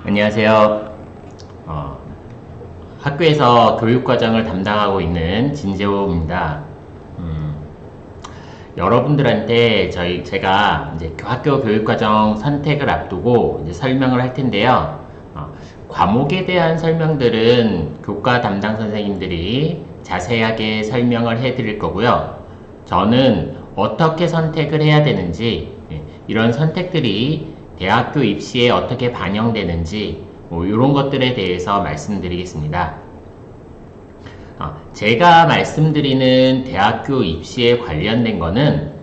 안녕하세요. 어, 학교에서 교육과정을 담당하고 있는 진재호입니다. 여러분들한테 제가 이제 학교 교육과정 선택을 앞두고 이제 설명을 할 텐데요. 과목에 대한 설명들은 교과 담당 선생님들이 자세하게 설명을 해 드릴 거고요. 저는 어떻게 선택을 해야 되는지, 이런 선택들이 대학교 입시에 어떻게 반영되는지 이런 것들에 대해서 말씀드리겠습니다. 제가 말씀드리는 대학교 입시에 관련된 거는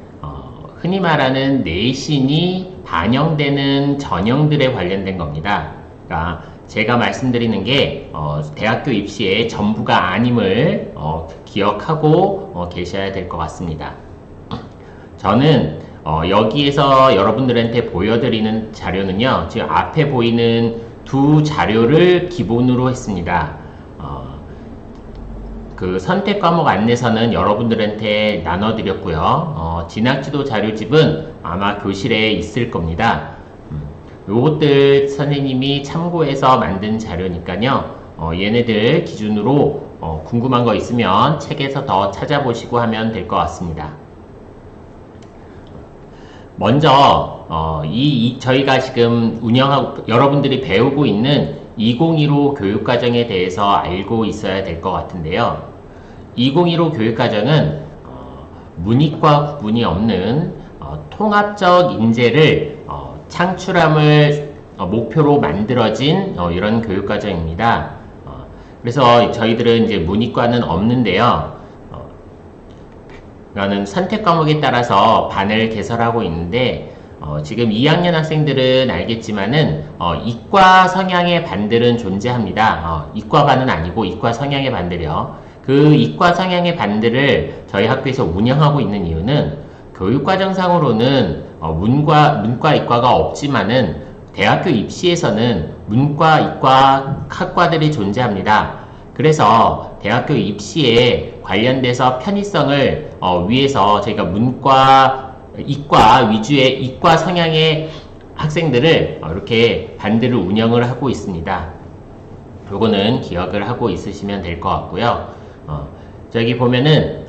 흔히 말하는 내신이 반영되는 전형들에 관련된 겁니다. 그러니까 제가 말씀드리는 게 대학교 입시의 전부가 아님을 기억하고 계셔야 될 것 같습니다. 저는 여기에서 여러분들한테 보여드리는 자료는요, 지금 앞에 보이는 두 자료를 기본으로 했습니다. 그 선택 과목 안내서는 여러분들한테 나눠드렸고요. 진학지도 자료집은 아마 교실에 있을 겁니다. 요것들 선생님이 참고해서 만든 자료니까요. 얘네들 기준으로 궁금한 거 있으면 책에서 더 찾아보시고 하면 될 것 같습니다. 먼저 저희가 지금 운영하고 여러분들이 배우고 있는 2015 교육과정에 대해서 알고 있어야 될 것 같은데요. 2015 교육과정은 문이과 구분이 없는 통합적 인재를 창출함을 목표로 만들어진 이런 교육과정입니다. 그래서 저희들은 이제 문이과는 없는데요. 그러니까는 선택 과목에 따라서 반을 개설하고 있는데 지금 2학년 학생들은 알겠지만은 이과 성향의 반들은 존재합니다. 이과반은 아니고 이과 성향의 반들이요. 그 이과 성향의 반들을 저희 학교에서 운영하고 있는 이유는 교육과정상으로는 문과 이과가 없지만은 대학교 입시에서는 문과 이과 학과들이 존재합니다. 그래서 대학교 입시에 관련돼서 편의성을 위해서 저희가 문과, 이과 위주의 이과 성향의 학생들을 이렇게 반들을 운영을 하고 있습니다. 요거는 기억을 하고 있으시면 될 것 같고요. 저기 보면은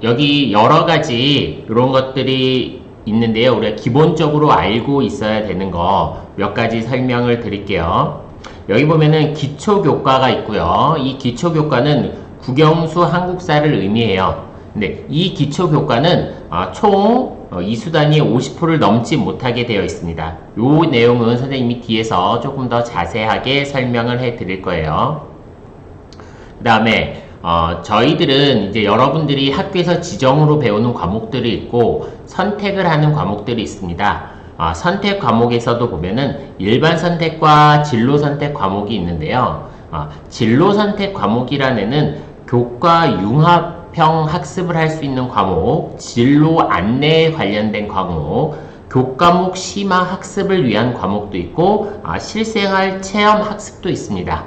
여기 여러 가지 이런 것들이 있는데요. 우리가 기본적으로 알고 있어야 되는 거 몇 가지 설명을 드릴게요. 여기 보면은 기초교과가 있고요. 이 기초교과는 국영수 한국사를 의미해요. 근데 이 기초교과는 총 이수단위 50%를 넘지 못하게 되어 있습니다. 요 내용은 선생님이 뒤에서 조금 더 자세하게 설명을 해 드릴 거예요. 그 다음에 저희들은 이제 여러분들이 학교에서 지정으로 배우는 과목들이 있고 선택을 하는 과목들이 있습니다. 선택 과목에서도 보면은 일반 선택과 진로 선택 과목이 있는데요. 진로 선택 과목이라는 애는 교과 융합형 학습을 할 수 있는 과목, 진로 안내에 관련된 과목, 교과목 심화 학습을 위한 과목도 있고 실생활 체험 학습도 있습니다.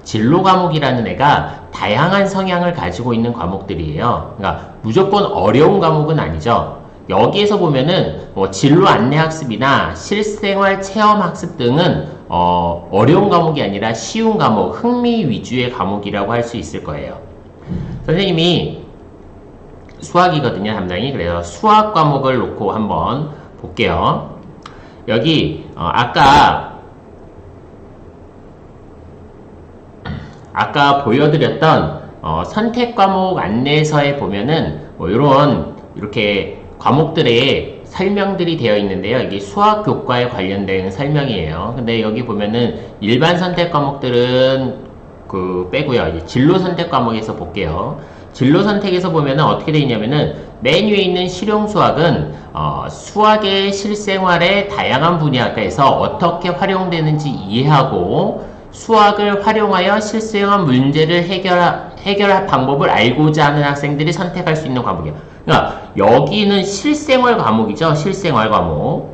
진로 과목이라는 애가 다양한 성향을 가지고 있는 과목들이에요. 그러니까 무조건 어려운 과목은 아니죠. 여기에서 보면은 진로 안내 학습이나 실생활 체험 학습 등은 어려운 과목이 아니라 쉬운 과목, 흥미 위주의 과목이라고 할 수 있을 거예요. 선생님이 수학이거든요, 담당이. 그래서 수학 과목을 놓고 한번 볼게요. 여기 아까 보여드렸던 선택 과목 안내서에 보면은 이렇게 과목들의 설명들이 되어 있는데요. 이게 수학 교과에 관련된 설명이에요. 근데 여기 보면은 일반 선택 과목들은 빼고요. 이제 진로 선택 과목에서 볼게요. 진로 선택에서 보면은 어떻게 되어 있냐면은 맨 위에 있는 실용 수학은 수학의 실생활의 다양한 분야에서 어떻게 활용되는지 이해하고 수학을 활용하여 실생활 문제를 해결할 방법을 알고자 하는 학생들이 선택할 수 있는 과목이에요. 그러니까 여기는 실생활 과목이죠. 실생활 과목.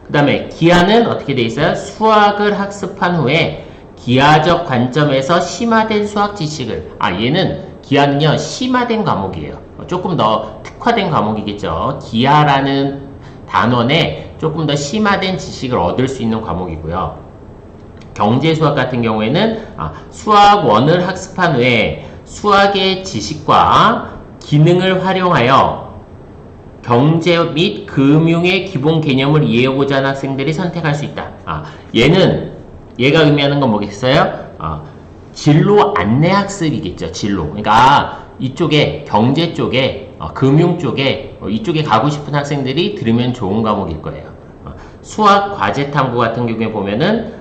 그 다음에 기하는 어떻게 돼 있어요? 수학을 학습한 후에 기하적 관점에서 심화된 수학 지식을 얘는 기하는요 심화된 과목이에요. 조금 더 특화된 과목이겠죠. 기하라는 단원에 조금 더 심화된 지식을 얻을 수 있는 과목이고요. 경제 수학 같은 경우에는 수학 1을 학습한 후에 수학의 지식과 기능을 활용하여 경제 및 금융의 기본 개념을 이해하고자 하는 학생들이 선택할 수 있다. 얘가 의미하는 건 뭐겠어요? 진로 안내 학습이겠죠. 진로. 그러니까 이쪽에 경제 쪽에 금융 쪽에 이쪽에 가고 싶은 학생들이 들으면 좋은 과목일 거예요. 수학 과제 탐구 같은 경우에 보면은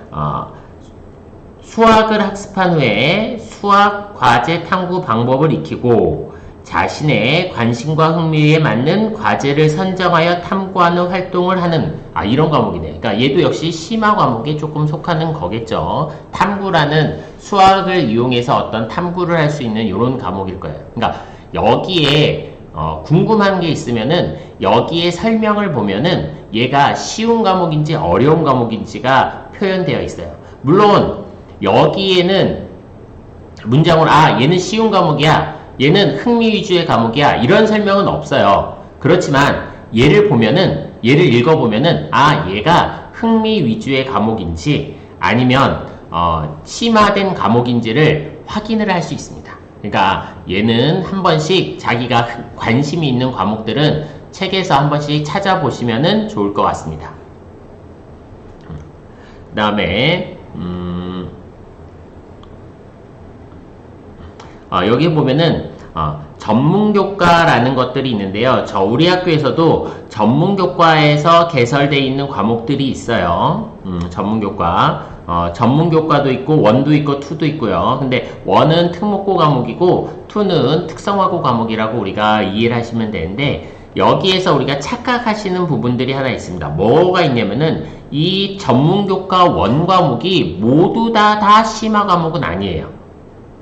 수학을 학습한 후에 수학 과제 탐구 방법을 익히고 자신의 관심과 흥미에 맞는 과제를 선정하여 탐구하는 활동을 하는 이런 과목이네. 그러니까 얘도 역시 심화 과목에 조금 속하는 거겠죠. 탐구라는 수학을 이용해서 어떤 탐구를 할 수 있는 이런 과목일 거예요. 그러니까 여기에 궁금한 게 있으면은 여기에 설명을 보면은 얘가 쉬운 과목인지 어려운 과목인지가 표현되어 있어요. 물론 여기에는 문장으로 얘는 쉬운 과목이야, 얘는 흥미 위주의 과목이야, 이런 설명은 없어요. 그렇지만 얘를 읽어보면은 얘가 흥미 위주의 과목인지 아니면 심화된 과목인지를 확인을 할 수 있습니다. 그러니까 얘는 한 번씩 자기가 관심이 있는 과목들은 책에서 한 번씩 찾아보시면은 좋을 것 같습니다. 그 다음에 여기 보면은 전문교과라는 것들이 있는데요. 우리 학교에서도 전문교과에서 개설되어 있는 과목들이 있어요. 전문교과도 있고 1도 있고 2도 있고요. 근데 1은 특목고 과목이고 2는 특성화고 과목이라고 우리가 이해를 하시면 되는데, 여기에서 우리가 착각하시는 부분들이 하나 있습니다. 뭐가 있냐면은 이 전문교과 1 과목이 모두 다 심화 과목은 아니에요.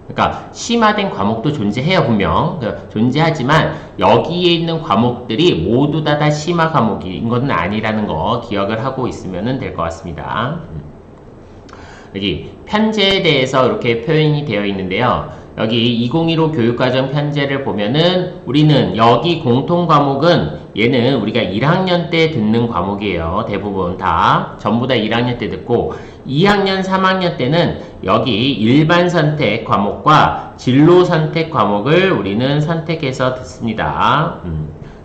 그러니까 심화된 과목도 존재해요. 분명 존재하지만 여기에 있는 과목들이 모두 다 심화 과목인 것은 아니라는 거 기억을 하고 있으면 될 것 같습니다. 여기 편제에 대해서 이렇게 표현이 되어 있는데요. 여기 2015 교육과정 편제를 보면은 우리는 여기 공통 과목은 얘는 우리가 1학년 때 듣는 과목이에요. 대부분 전부 다 1학년 때 듣고 2학년, 3학년 때는 여기 일반 선택 과목과 진로 선택 과목을 우리는 선택해서 듣습니다.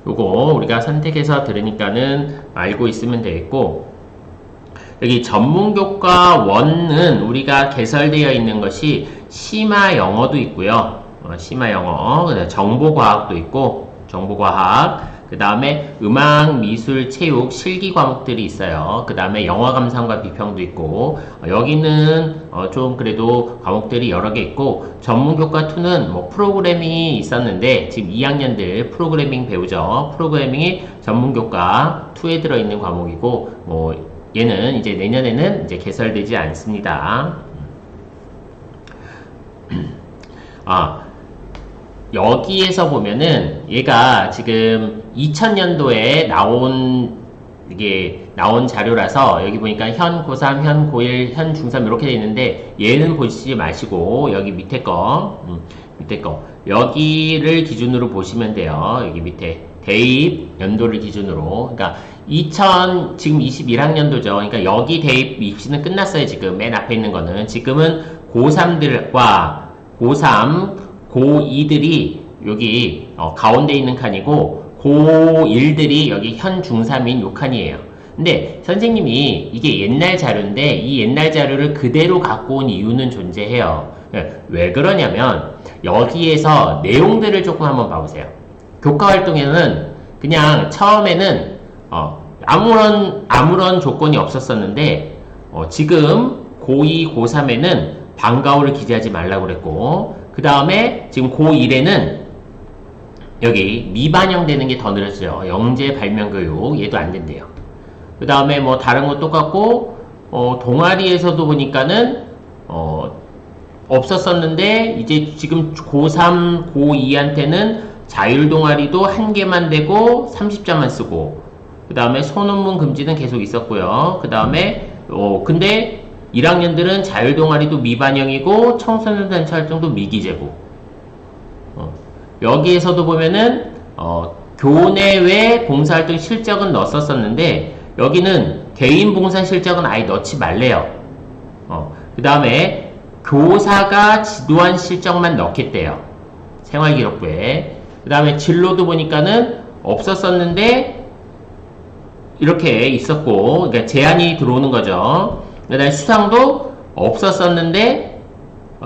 요거 우리가 선택해서 들으니까는 알고 있으면 되겠고, 여기 전문교과 1은 우리가 개설되어 있는 것이 심화 영어도 있고요. 심화 영어, 그다음에 정보과학도 있고, 정보과학, 그 다음에 음악, 미술, 체육, 실기 과목들이 있어요. 그 다음에 영화 감상과 비평도 있고, 여기는 좀 그래도 과목들이 여러 개 있고, 전문교과 2는 뭐 프로그래밍이 있었는데 지금 2학년들 프로그래밍 배우죠. 프로그래밍이 전문교과 2에 들어있는 과목이고, 얘는 이제 내년에는 이제 개설되지 않습니다. 여기에서 보면은 얘가 지금 2000년도에 나온 자료라서 여기 보니까 현 고3, 현 고1, 현 중3 이렇게 돼 있는데, 얘는 보시지 마시고 여기 밑에 거 여기를 기준으로 보시면 돼요. 여기 밑에 대입 연도를 기준으로. 그러니까 지금 21학년도죠. 그러니까 여기 대입 입시는 끝났어요. 지금 맨 앞에 있는 거는. 지금은 고3들과 고3, 고2들이 여기 가운데 있는 칸이고, 고1들이 여기 현 중3인 요 칸이에요. 근데 선생님이 이게 옛날 자료인데 이 옛날 자료를 그대로 갖고 온 이유는 존재해요. 왜 그러냐면 여기에서 내용들을 조금 한번 봐보세요. 교과활동에는 그냥 처음에는 아무런 조건이 없었었는데, 지금 고2, 고3에는 방과후를 기재하지 말라고 그랬고, 그 다음에 지금 고1에는 여기 미반영되는 게 더 늘었어요. 영재 발명교육, 얘도 안 된대요. 그 다음에 뭐 다른 거 똑같고, 동아리에서도 보니까는 없었었는데 이제 지금 고3, 고2한테는 자율동아리도 1개만 되고 30자만 쓰고, 그 다음에 소논문 금지는 계속 있었고요. 그 다음에 근데 1학년들은 자율동아리도 미반영이고 청소년 단체 활동도 미기재고, 여기에서도 보면은 교내외 봉사활동 실적은 넣었었는데 여기는 개인 봉사 실적은 아예 넣지 말래요. 그 다음에 교사가 지도한 실적만 넣겠대요. 생활기록부에. 그 다음에 진로도 보니까는 없었었는데 이렇게 있었고, 그러니까 제한이 들어오는 거죠. 그 다음에 수상도 없었었는데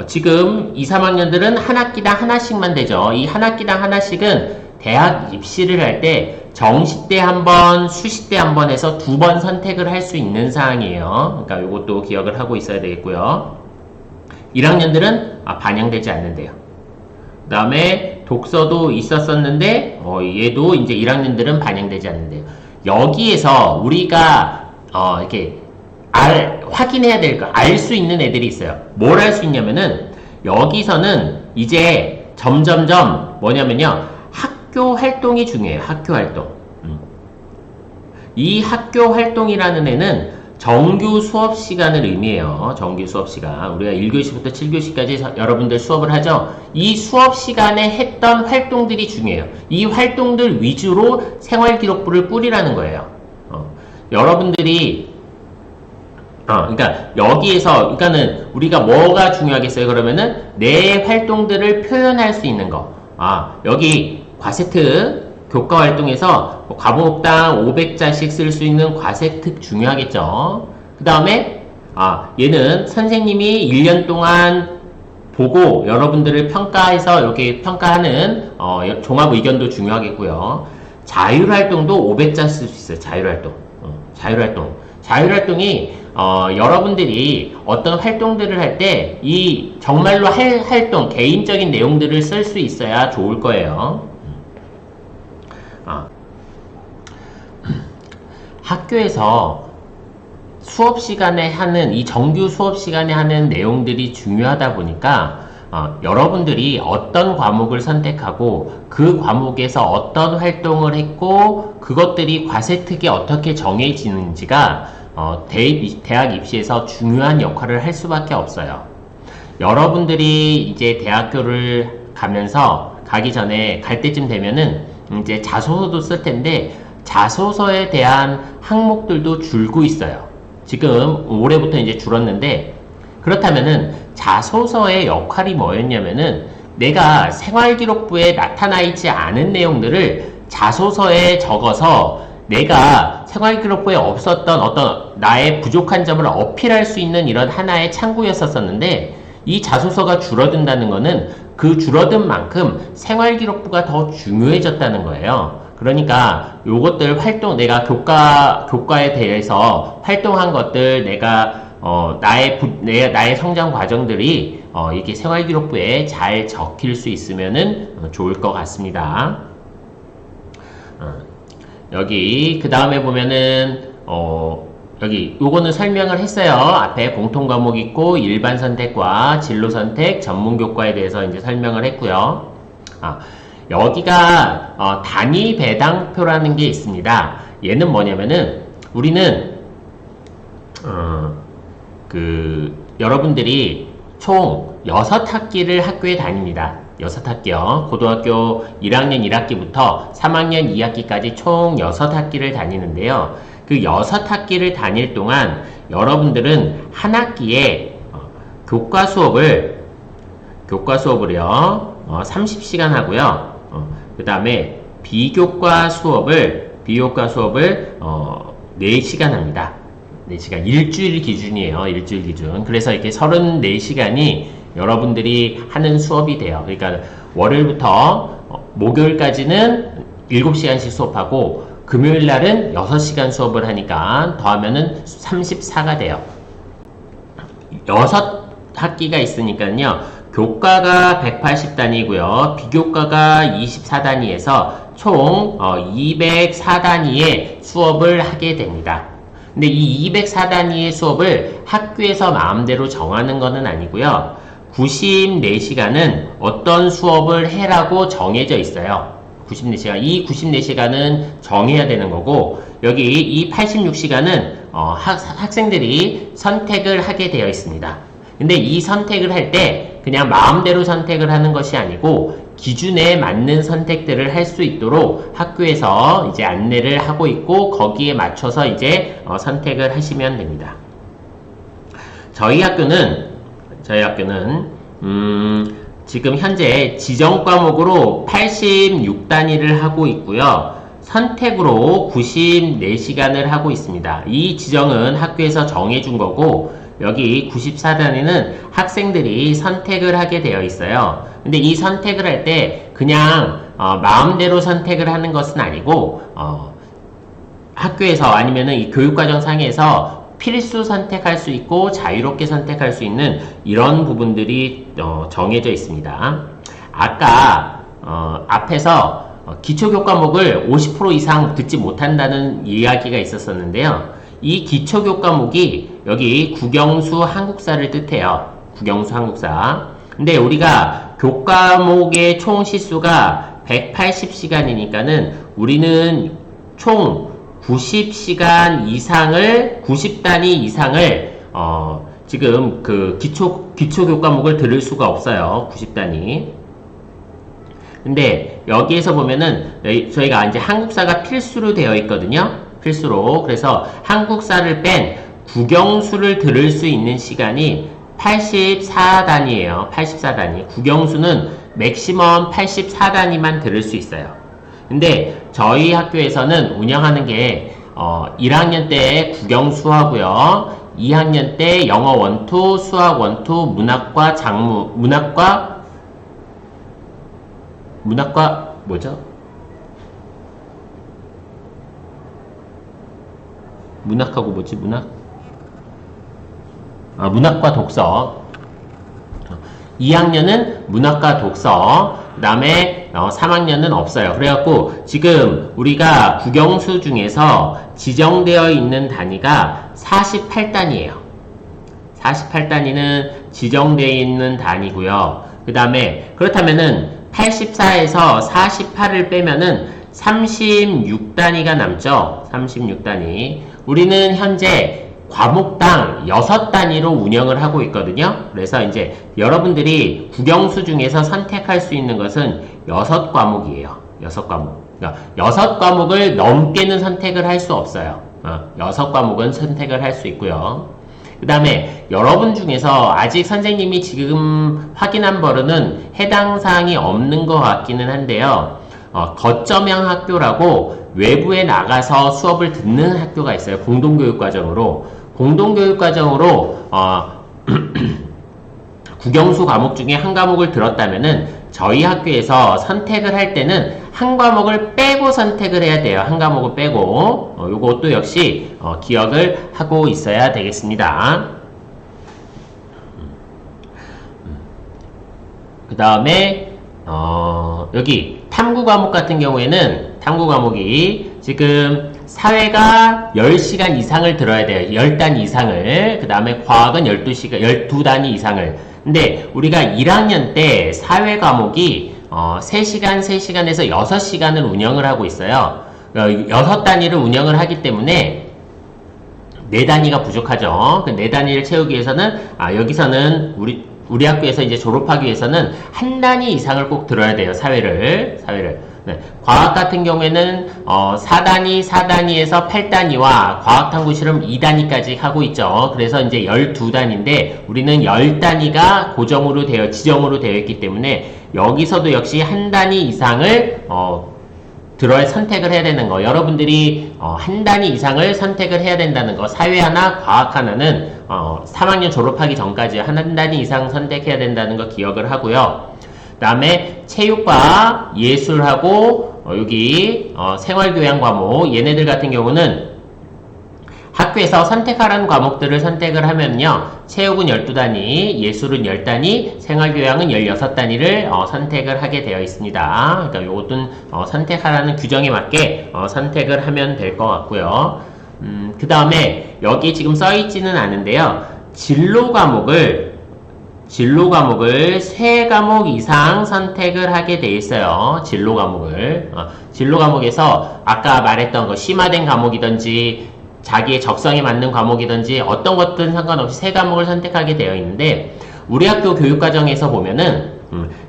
지금 2, 3학년들은 한 학기당 하나씩만 되죠. 이 한 학기당 하나씩은 대학 입시를 할 때 정시 때 한 번, 수시 때 한 번 해서 2번 선택을 할 수 있는 사항이에요. 그러니까 이것도 기억을 하고 있어야 되겠고요. 1학년들은 반영되지 않는데요. 그 다음에 독서도 있었었는데 얘도 이제 1학년들은 반영되지 않는데요. 여기에서 우리가 이렇게 확인해야 될 거, 알 수 있는 애들이 있어요. 뭘 알 수 있냐면은 여기서는 이제 점점점 뭐냐면요, 학교 활동이 중요해요. 학교 활동. 이 학교 활동이라는 애는 정규 수업 시간을 의미해요. 정규 수업 시간. 우리가 1교시부터 7교시까지 여러분들 수업을 하죠. 이 수업 시간에 했던 활동들이 중요해요. 이 활동들 위주로 생활기록부를 꾸리라는 거예요. 여러분들이 그러니까 여기에서, 그러니까는 우리가 뭐가 중요하겠어요? 그러면은 내 활동들을 표현할 수 있는 거. 여기 과세특 교과 활동에서 과목당 500자씩 쓸 수 있는 과세특 중요하겠죠. 그 다음에 얘는 선생님이 1년 동안 보고 여러분들을 평가해서 이렇게 평가하는 종합 의견도 중요하겠고요. 자율활동도 500자 쓸 수 있어요. 자율활동. 자율활동이 여러분들이 어떤 활동들을 할 때 이 정말로 할 활동, 개인적인 내용들을 쓸 수 있어야 좋을 거예요. 학교에서 수업 시간에 하는, 이 정규 수업 시간에 하는 내용들이 중요하다 보니까 여러분들이 어떤 과목을 선택하고 그 과목에서 어떤 활동을 했고 그것들이 과세특에 어떻게 정해지는지가 대학 입시에서 중요한 역할을 할 수밖에 없어요. 여러분들이 이제 대학교를 가기 전에 갈 때쯤 되면은 이제 자소서도 쓸 텐데 자소서에 대한 항목들도 줄고 있어요. 지금 올해부터 이제 줄었는데, 그렇다면은 자소서의 역할이 뭐였냐면은 내가 생활기록부에 나타나 있지 않은 내용들을 자소서에 적어서 내가 생활기록부에 없었던 어떤 나의 부족한 점을 어필할 수 있는 이런 하나의 창구였었는데, 이 자소서가 줄어든다는 거는 그 줄어든 만큼 생활기록부가 더 중요해졌다는 거예요. 그러니까 요것들 활동, 내가 교과에 대해서 활동한 것들, 내가 나의 성장 과정들이 이렇게 생활기록부에 잘 적힐 수 있으면은 좋을 것 같습니다. 여기 그 다음에 보면은 여기 요거는 설명을 했어요. 앞에 공통과목 있고 일반 선택과 진로 선택, 전문 교과에 대해서 이제 설명을 했고요. 여기가 단위 배당표라는 게 있습니다. 얘는 뭐냐면은 우리는 여러분들이 총 6학기를 학교에 다닙니다. 6학기요. 고등학교 1학년 1학기부터 3학년 2학기까지 총 6학기를 다니는데요. 그 6학기를 다닐 동안 여러분들은 한 학기에 교과 수업을요 30시간 하고요. 그 다음에 비교과 수업을 4시간 합니다. 4시간. 일주일 기준이에요. 일주일 기준. 그래서 이렇게 34시간이 여러분들이 하는 수업이 돼요. 그러니까 월요일부터 목요일까지는 7시간씩 수업하고 금요일 날은 6시간 수업을 하니까 더하면은 34가 돼요. 6학기가 있으니까요. 교과가 180단위고요. 비교과가 24단위에서 총 204단위의 수업을 하게 됩니다. 근데 이 204단위의 수업을 학교에서 마음대로 정하는 것은 아니고요. 94시간은 어떤 수업을 해라고 정해져 있어요. 94시간. 이 94시간은 정해야 되는 거고, 여기 이 86시간은 학생들이 선택을 하게 되어 있습니다. 근데 이 선택을 할 때 그냥 마음대로 선택을 하는 것이 아니고 기준에 맞는 선택들을 할 수 있도록 학교에서 이제 안내를 하고 있고, 거기에 맞춰서 이제 선택을 하시면 됩니다. 저희 학교는 지금 현재 지정 과목으로 86단위를 하고 있고요. 선택으로 94시간을 하고 있습니다. 이 지정은 학교에서 정해준 거고, 여기 94단위는 학생들이 선택을 하게 되어 있어요. 근데 이 선택을 할 때 그냥 마음대로 선택을 하는 것은 아니고, 학교에서 아니면은 이 교육과정 상에서 필수 선택할 수 있고 자유롭게 선택할 수 있는 이런 부분들이 정해져 있습니다. 아까 앞에서 기초교과목을 50% 이상 듣지 못한다는 이야기가 있었었는데요. 이 기초교과목이 여기 국영수 한국사를 뜻해요. 국영수 한국사. 근데 우리가 교과목의 총 시수가 180시간이니까는 우리는 총 90시간 이상을, 90단위 이상을, 지금 그 기초교과목을 들을 수가 없어요. 90단위. 근데 여기에서 보면은 저희가 이제 한국사가 필수로 되어 있거든요. 필수로. 그래서 한국사를 뺀 국영수를 들을 수 있는 시간이 84단위예요. 84단위. 국영수는 맥시멈 84단위만 들을 수 있어요. 근데 저희 학교에서는 운영하는 게 1학년 때 국영수 하고요. 2학년 때 영어 원투, 수학 원투, 문학과 장무, 문학과 뭐죠? 문학하고 뭐지? 문학과 독서. 2학년은 문학과 독서, 그 다음에 3학년은 없어요. 그래갖고 지금 우리가 국영수 중에서 지정되어 있는 단위가 48단위예요. 48단위는 지정되어 있는 단위고요. 그 다음에 그렇다면은 84에서 48을 빼면은 36단위가 남죠. 36단위. 우리는 현재 과목당 6단위로 운영을 하고 있거든요. 그래서 이제 여러분들이 국영수 중에서 선택할 수 있는 것은 6과목이에요. 6과목. 그러니까 6과목을 넘게는 선택을 할 수 없어요. 6과목은 선택을 할 수 있고요. 그 다음에 여러분 중에서 아직 선생님이 지금 확인한 바로는 해당 사항이 없는 것 같기는 한데요. 거점형 학교라고 외부에 나가서 수업을 듣는 학교가 있어요. 공동교육과정으로. 공동교육과정으로 국영수 과목 중에 한 과목을 들었다면은 저희 학교에서 선택을 할 때는 한 과목을 빼고 선택을 해야 돼요. 한 과목을 빼고. 요것도 역시 기억을 하고 있어야 되겠습니다. 그 다음에 여기 탐구 과목 같은 경우에는 탐구 과목이 지금 사회가 10시간 이상을 들어야 돼요. 10단 이상을. 그 다음에 과학은 12단위 이상을. 근데 우리가 1학년 때 사회 과목이 3시간, 3시간에서 6시간을 운영을 하고 있어요. 6단위를 운영을 하기 때문에 4단위가 부족하죠. 그 4단위를 채우기 위해서는 여기서는 우리 학교에서 이제 졸업하기 위해서는 한 단위 이상을 꼭 들어야 돼요. 사회를. 네. 과학 같은 경우에는 4단위에서 8단위와 과학탐구 실험 2단위까지 하고 있죠. 그래서 이제 12단위인데 우리는 10단위가 지정으로 되어 있기 때문에 여기서도 역시 한 단위 이상을 선택을 해야 되는 거. 여러분들이 한 단위 이상을 선택을 해야 된다는 거. 사회 하나, 과학 하나는 3학년 졸업하기 전까지 한 단위 이상 선택해야 된다는 거 기억을 하고요. 그 다음에 체육과 예술하고 여기 생활교양 과목, 얘네들 같은 경우는 학교에서 선택하라는 과목들을 선택을 하면요, 체육은 12단위, 예술은 10단위, 생활교양은 16단위를 선택을 하게 되어 있습니다. 그러니까 요것은 선택하라는 규정에 맞게 선택을 하면 될 것 같고요. 그 다음에 여기 지금 써있지는 않은데요, 진로 과목을 3과목 이상 선택을 하게 돼 있어요. 진로 과목에서 아까 말했던 거 심화된 과목이든지 자기의 적성에 맞는 과목이든지 어떤 것든 상관없이 3과목을 선택하게 되어 있는데, 우리 학교 교육과정에서 보면은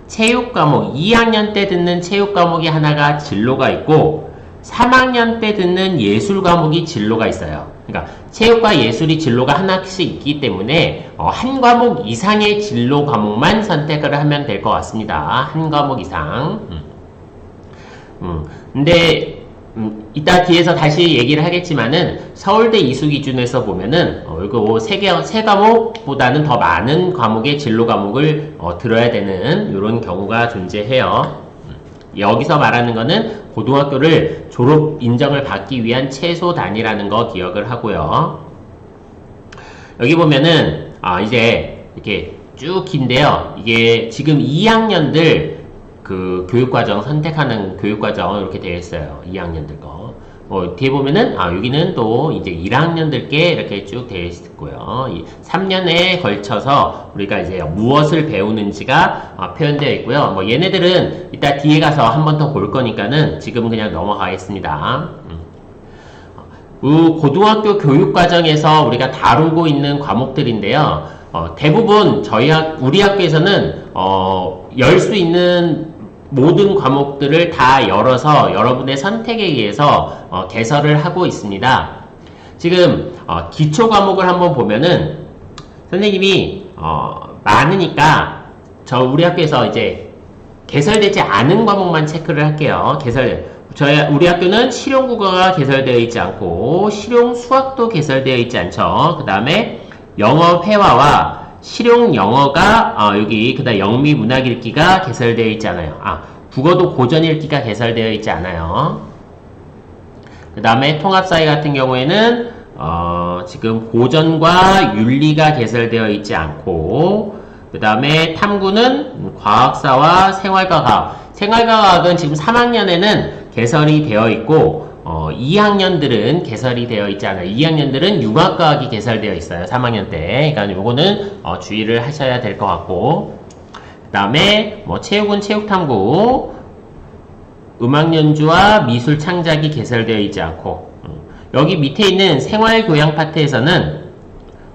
체육 과목, 2학년 때 듣는 체육 과목이 하나가 진로가 있고 3학년 때 듣는 예술 과목이 진로가 있어요. 그러니까 체육과 예술이 진로가 하나씩 있기 때문에 한 과목 이상의 진로 과목만 선택을 하면 될 것 같습니다. 한 과목 이상. 근데 이따 뒤에서 다시 얘기를 하겠지만은 서울대 이수 기준에서 보면은 이거 세 과목보다는 더 많은 과목의 진로 과목을 들어야 되는 이런 경우가 존재해요. 여기서 말하는 거는 고등학교를 졸업 인정을 받기 위한 최소 단위라는 거 기억을 하고요. 여기 보면은 이제 이렇게 쭉 긴데요. 이게 지금 2학년들 그 교육과정 선택하는 교육과정 이렇게 되어 있어요. 2학년들 거. 뒤에 보면은 여기는 또 이제 1학년들께 이렇게 쭉 되어 있고요. 3년에 걸쳐서 우리가 이제 무엇을 배우는지가 표현되어 있고요. 얘네들은 이따 뒤에 가서 한 번 더 볼 거니까는 지금은 그냥 넘어가겠습니다. 고등학교 교육과정에서 우리가 다루고 있는 과목들인데요. 대부분 우리 학교에서는 열 수 있는 모든 과목들을 다 열어서 여러분의 선택에 의해서 개설을 하고 있습니다. 지금 기초 과목을 한번 보면은 선생님이 많으니까 우리 학교에서 이제 개설되지 않은 과목만 체크를 할게요. 우리 학교는 실용국어가 개설되어 있지 않고 실용수학도 개설되어 있지 않죠. 그 다음에 영어 회화와 실용 영어가 여기 그다음 영미 문학 읽기가 개설되어 있지 않아요. 국어도 고전 읽기가 개설되어 있지 않아요. 그 다음에 통합사회 같은 경우에는 지금 고전과 윤리가 개설되어 있지 않고 그 다음에 탐구는 과학사와 생활과학은 지금 3학년에는 개설이 되어 있고 2학년들은 개설이 되어 있지 않아요. 2학년들은 융합과학이 개설되어 있어요. 3학년 때. 그러니까 요거는 주의를 하셔야 될 것 같고 그 다음에 체육은 체육탐구 음악연주와 미술 창작이 개설되어 있지 않고 여기 밑에 있는 생활교양 파트에서는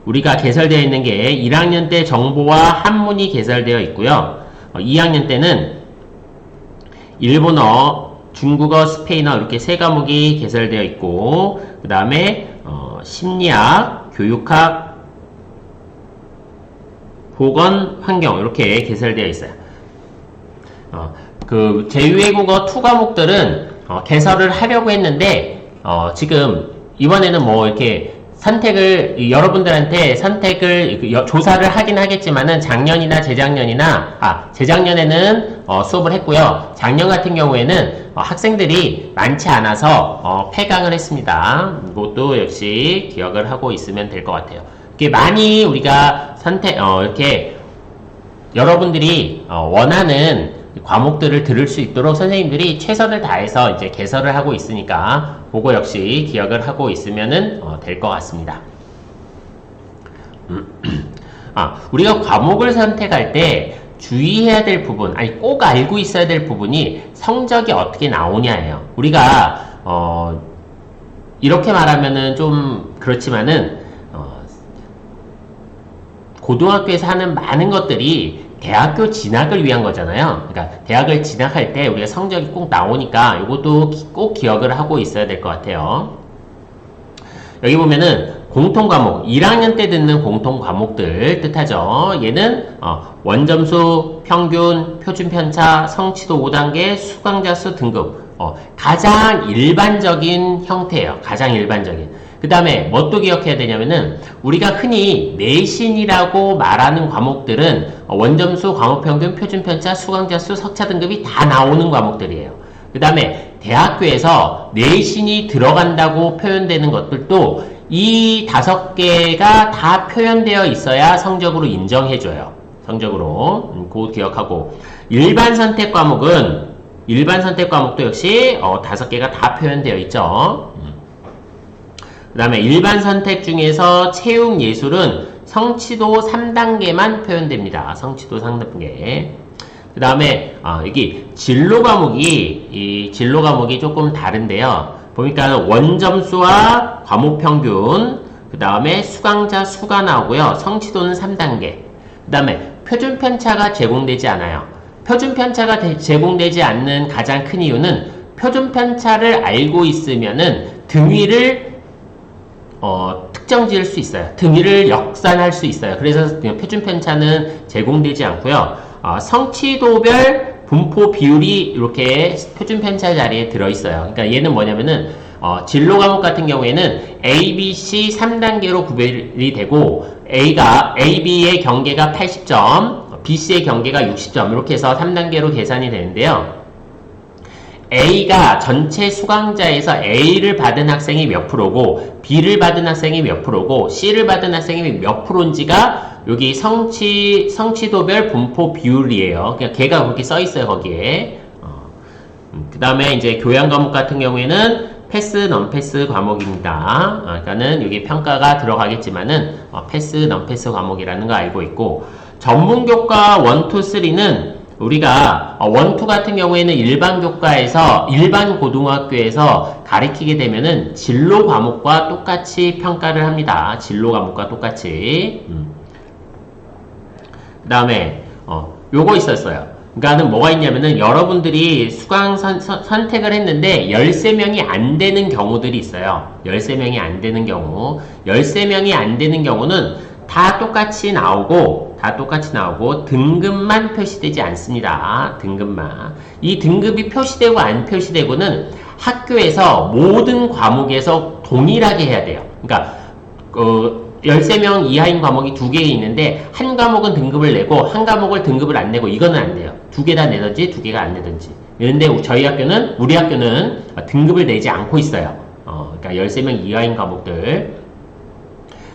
우리가 개설되어 있는 게 1학년 때 정보와 한문이 개설되어 있고요. 2학년 때는 일본어 중국어, 스페인어 이렇게 세 과목이 개설되어 있고 그 다음에 심리학, 교육학, 보건, 환경 이렇게 개설되어 있어요. 그 제2외국어 2 과목들은 개설을 하려고 했는데 지금 이번에는 이렇게 여러분들한테 조사를 하긴 하겠지만은 작년이나 재작년에는 수업을 했고요. 작년 같은 경우에는 학생들이 많지 않아서 폐강을 했습니다. 이것도 역시 기억을 하고 있으면 될 것 같아요. 이렇게 많이 우리가 이렇게 여러분들이 원하는 과목들을 들을 수 있도록 선생님들이 최선을 다해서 이제 개설을 하고 있으니까 그거 역시 기억을 하고 있으면 될 것 같습니다. 우리가 과목을 선택할 때 주의해야 될 부분, 꼭 알고 있어야 될 부분이 성적이 어떻게 나오냐예요. 우리가 이렇게 말하면은 좀 그렇지만은 고등학교에서 하는 많은 것들이 대학교 진학을 위한 거잖아요. 그러니까 대학을 진학할 때 우리가 성적이 꼭 나오니까 이것도 꼭 기억을 하고 있어야 될 것 같아요. 여기 보면은 공통과목, 1학년 때 듣는 공통과목들 뜻하죠. 얘는 원점수, 평균, 표준편차, 성취도 5단계, 수강자 수 등급 가장 일반적인 형태예요. 가장 일반적인. 그 다음에 뭐 또 기억해야 되냐면은 우리가 흔히 내신이라고 말하는 과목들은 원점수, 과목평균, 표준편차, 수강자 수, 석차 등급이 다 나오는 과목들이에요. 그 다음에 대학교에서 내신이 들어간다고 표현되는 것들도 이 5개가 다 표현되어 있어야 성적으로 인정해줘요. 성적으로. 그거 기억하고 일반 선택 과목도 역시 5개가 다 표현되어 있죠. 그 다음에 일반 선택 중에서 체육 예술은 성취도 3단계만 표현됩니다. 성취도 3단계. 그 다음에 여기 진로 과목이 조금 다른데요. 보니까 원점수와 과목평균, 그 다음에 수강자 수가 나오고요. 성취도는 3단계. 그 다음에 표준편차가 제공되지 않아요. 표준편차가 제공되지 않는 가장 큰 이유는 표준편차를 알고 있으면은 등위를 특정 지을 수 있어요. 등위를 역산할 수 있어요. 그래서 표준 편차는 제공되지 않고요. 성취도별 분포 비율이 이렇게 표준 편차 자리에 들어있어요. 그러니까 얘는 뭐냐면은 진로 과목 같은 경우에는 A, B, C 3단계로 구별이 되고 A, B의 경계가 80점, B, C의 경계가 60점 이렇게 해서 3단계로 계산이 되는데요. A가 전체 수강자에서 A를 받은 학생이 몇 프로고 B를 받은 학생이 몇 프로고 C를 받은 학생이 몇 프로인지가 여기 성취도별 분포 비율이에요. 그냥 걔가 그렇게 써 있어요 거기에. 그 다음에 이제 교양 과목 같은 경우에는 패스, non-패스 과목입니다. 그러니까는 여기 평가가 들어가겠지만은 패스, non-패스 과목이라는 거 알고 있고 전문 교과 1, 2, 3는 우리가 1, 2 같은 경우에는 일반 교과에서 일반 고등학교에서 가르치게 되면은 진로 과목과 똑같이 평가를 합니다. 진로 과목과 똑같이. 그 다음에 요거 있었어요. 그러니까는 뭐가 있냐면은 여러분들이 수강 선택을 했는데 13명이 안 되는 경우들이 있어요. 13명이 안 되는 경우. 13명이 안 되는 경우는 다 똑같이 나오고 등급만 표시되지 않습니다. 등급만. 이 등급이 표시되고 안 표시되고는 학교에서 모든 과목에서 동일하게 해야 돼요. 그러니까 13명 이하인 과목이 2개 있는데 한 과목은 등급을 내고 한 과목을 등급을 안 내고 이거는 안 돼요. 2개 다 내든지 2개가 안 내든지. 그런데 우리 학교는 등급을 내지 않고 있어요. 그러니까 13명 이하인 과목들.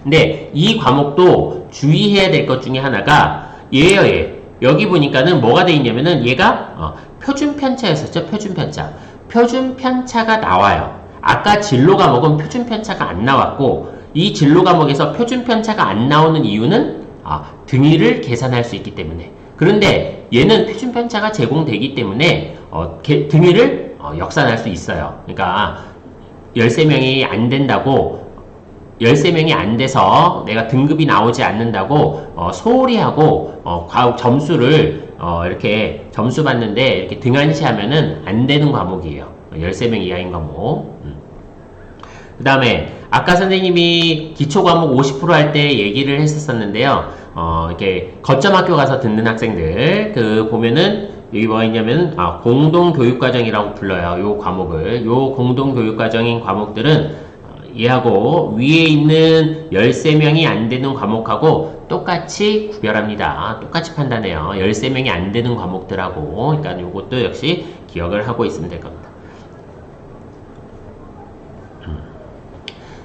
근데 이 과목도 주의해야 될 것 중에 하나가 얘예요. 여기 보니까는 뭐가 돼 있냐면은 얘가 표준 편차였었죠. 표준 편차. 표준 편차가 나와요. 아까 진로 과목은 표준 편차가 안 나왔고 이 진로 과목에서 표준 편차가 안 나오는 이유는 등위를 계산할 수 있기 때문에. 그런데 얘는 표준 편차가 제공되기 때문에 등위를 역산할 수 있어요. 그러니까 13명이 안 된다고 13명이 안 돼서 내가 등급이 나오지 않는다고 소홀히 하고 점수를 이렇게 점수 받는데 이렇게 등한시하면은 안 되는 과목이에요. 13명 이하인 과목. 그 다음에 아까 선생님이 기초 과목 50% 할 때 얘기를 했었는데요. 이렇게 거점 학교 가서 듣는 학생들 보면은 여기 뭐가 있냐면 공동교육과정이라고 불러요. 요 과목을. 요 공동교육과정인 과목들은 얘하고 위에 있는 13명이 안 되는 과목하고 똑같이 구별합니다. 똑같이 판단해요. 13명이 안 되는 과목들하고. 그러니까 요것도 역시 기억을 하고 있으면 될 겁니다.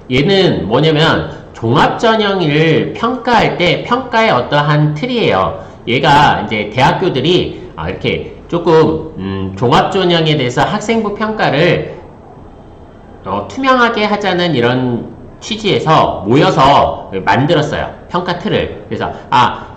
얘는 뭐냐면 종합전형을 평가할 때 평가의 어떠한 틀이에요. 얘가 이제 대학교들이 이렇게 조금 종합전형에 대해서 학생부 평가를 투명하게 하자는 이런 취지에서 모여서 만들었어요. 평가 틀을. 그래서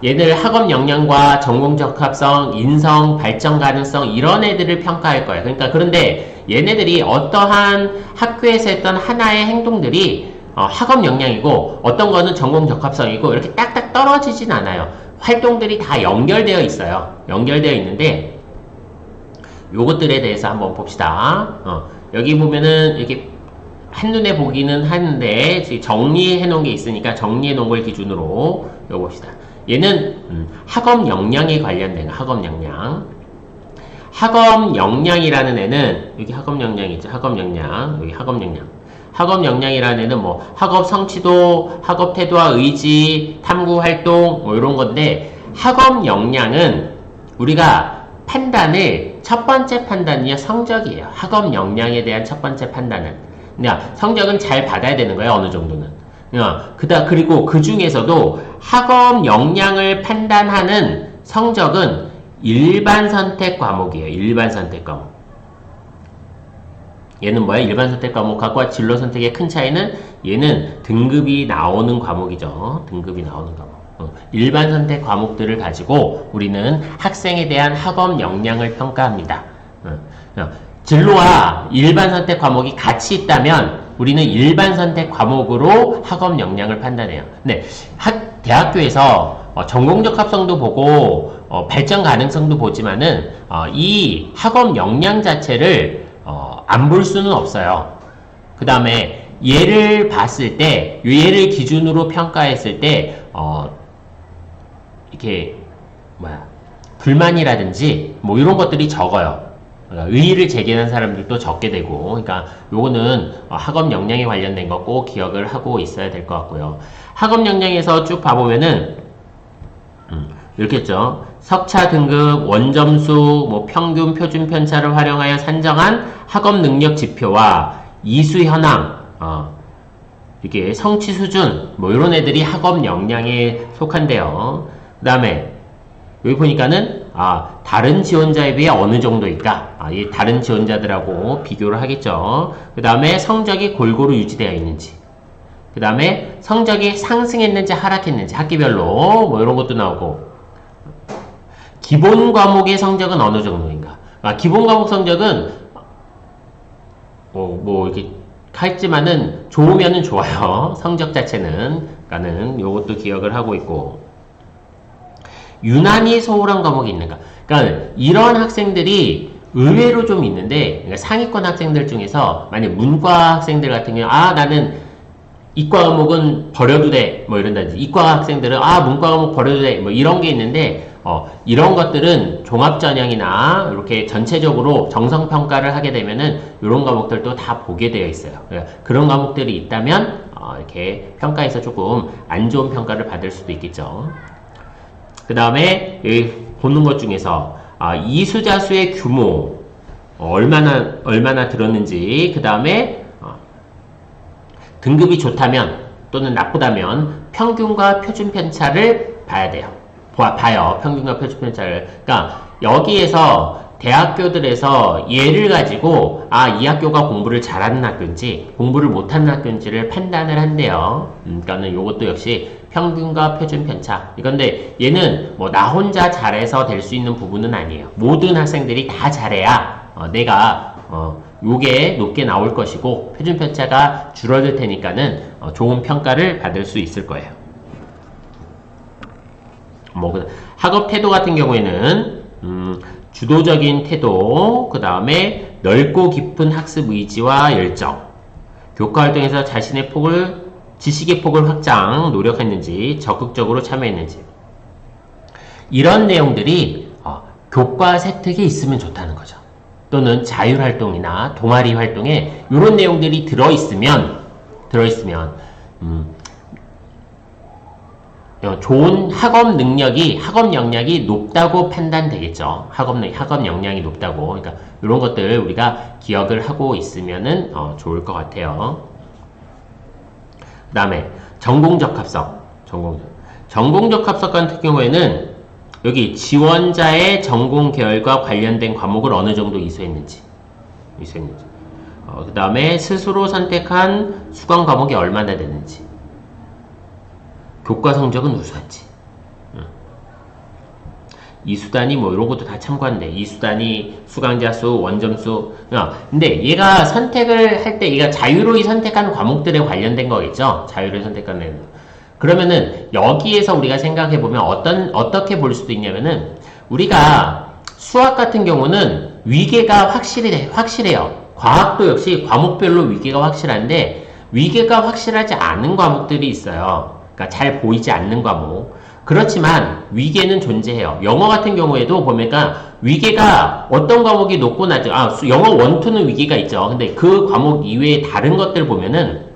얘들 학업 역량과 전공 적합성, 인성, 발전 가능성 이런 애들을 평가할 거예요. 그러니까 그런데 얘네들이 어떠한 학교에서 했던 하나의 행동들이 학업 역량이고 어떤 거는 전공 적합성이고 이렇게 딱딱 떨어지진 않아요. 활동들이 다 연결되어 있어요. 연결되어 있는데 요것들에 대해서 한번 봅시다. 여기 보면은 이렇게 한눈에 보기는 하는데 정리해 놓은 게 있으니까 정리해 놓은 걸 기준으로 이거 봅시다. 얘는 학업 역량에 관련된 학업 역량. 학업 역량이라는 애는 여기 학업 역량이 있죠. 학업 역량. 여기 학업 역량. 학업 역량이라는 애는 뭐 학업 성취도, 학업 태도와 의지, 탐구 활동 뭐 이런 건데 학업 역량은 우리가 판단을 첫 번째 판단이 성적이에요. 학업 역량에 대한 첫 번째 판단은. 성적은 잘 받아야 되는 거예요. 어느 정도는. 그리고 그 중에서도 학업 역량을 판단하는 성적은 일반 선택 과목이에요. 일반 선택 과목. 얘는 뭐야? 일반 선택 과목하고 진로 선택의 큰 차이는 얘는 등급이 나오는 과목이죠. 등급이 나오는 과목. 일반 선택 과목들을 가지고 우리는 학생에 대한 학업 역량을 평가합니다. 진로와 일반 선택 과목이 같이 있다면 우리는 일반 선택 과목으로 학업 역량을 판단해요. 근데 대학교에서 전공적 합성도 보고 발전 가능성도 보지만은 이 학업 역량 자체를 안 볼 수는 없어요. 그 다음에 얘를 봤을 때, 얘를 기준으로 평가했을 때, 이렇게, 불만이라든지, 뭐, 이런 것들이 적어요. 그러니까 의의를 제기하는 사람들도 적게 되고, 그러니까 요거는 학업 역량에 관련된 거 꼭 기억을 하고 있어야 될 것 같고요. 학업 역량에서 쭉 봐보면은, 이렇게 했죠. 석차 등급, 원점수, 뭐 평균, 표준 편차를 활용하여 산정한 학업 능력 지표와 이수 현황, 이렇게 성취 수준, 뭐 이런 애들이 학업 역량에 속한대요. 그 다음에 여기 보니까는 다른 지원자에 비해 어느 정도일까? 이 다른 지원자들하고 비교를 하겠죠. 그 다음에 성적이 골고루 유지되어 있는지, 그 다음에 성적이 상승했는지 하락했는지 학기별로 뭐 이런 것도 나오고, 기본 과목의 성적은 어느 정도인가? 기본 과목 성적은 뭐 이렇게 할지만은 좋으면은 좋아요. 성적 자체는. 그러니까는 요것도 기억을 하고 있고, 유난히 소홀한 과목이 있는가? 그러니까 이런 학생들이 의외로 좀 있는데, 그러니까 상위권 학생들 중에서 만약 문과 학생들 같은 경우 나는 이과 과목은 버려도 돼 뭐 이런다든지, 이과 학생들은 문과 과목 버려도 돼 뭐 이런 게 있는데, 이런 것들은 종합전형이나 이렇게 전체적으로 정성평가를 하게 되면은 이런 과목들도 다 보게 되어 있어요. 그런 과목들이 있다면 이렇게 평가에서 조금 안 좋은 평가를 받을 수도 있겠죠. 그 다음에 보는 것 중에서 이수자수의 규모 얼마나 들었는지, 그 다음에 등급이 좋다면 또는 나쁘다면 평균과 표준 편차를 봐야 돼요. 봐요. 평균과 표준 편차를. 그러니까 여기에서 대학교들에서 얘를 가지고 이 학교가 공부를 잘하는 학교인지 공부를 못하는 학교인지를 판단을 한대요. 그러니까는 요것도 역시 평균과 표준 편차. 이건데 얘는 뭐 나 혼자 잘해서 될 수 있는 부분은 아니에요. 모든 학생들이 다 잘해야 내가 요게 높게 나올 것이고 표준 편차가 줄어들 테니까는 좋은 평가를 받을 수 있을 거예요. 학업 태도 같은 경우에는 주도적인 태도, 그 다음에 넓고 깊은 학습 의지와 열정, 교과 활동에서 자신의 지식의 폭을 확장 노력했는지, 적극적으로 참여했는지, 이런 내용들이 교과 세특에 있으면 좋다는 거죠. 또는 자율활동이나 동아리 활동에 이런 내용들이 들어있으면 좋은 학업 역량이 높다고 판단되겠죠. 학업 역량이 높다고. 그러니까 이런 것들 우리가 기억을 하고 있으면은 좋을 것 같아요. 그 다음에 전공적 합성. 전공적 합성 같은 경우에는 여기 지원자의 전공 계열과 관련된 과목을 어느 정도 이수했는지. 그 다음에 스스로 선택한 수강 과목이 얼마나 되는지. 교과 성적은 우수한지. 이수단위 뭐 이런 것도 다 참고한대. 이수단위, 수강자 수, 원점수. 근데 얘가 선택을 할 때 얘가 자유로이 선택한 과목들에 관련된 거겠죠. 자유로이 선택하는. 그러면은 여기에서 우리가 생각해보면 어떻게 볼 수도 있냐면은, 우리가 수학 같은 경우는 위계가 확실해요. 과학도 역시 과목별로 위계가 확실한데, 위계가 확실하지 않은 과목들이 있어요. 그러니까 잘 보이지 않는 과목. 그렇지만 위계는 존재해요. 영어 같은 경우에도 보니까 위계가 어떤 과목이 높고 낮죠. 영어 1, 2는 위계가 있죠. 근데 그 과목 이외에 다른 것들 보면은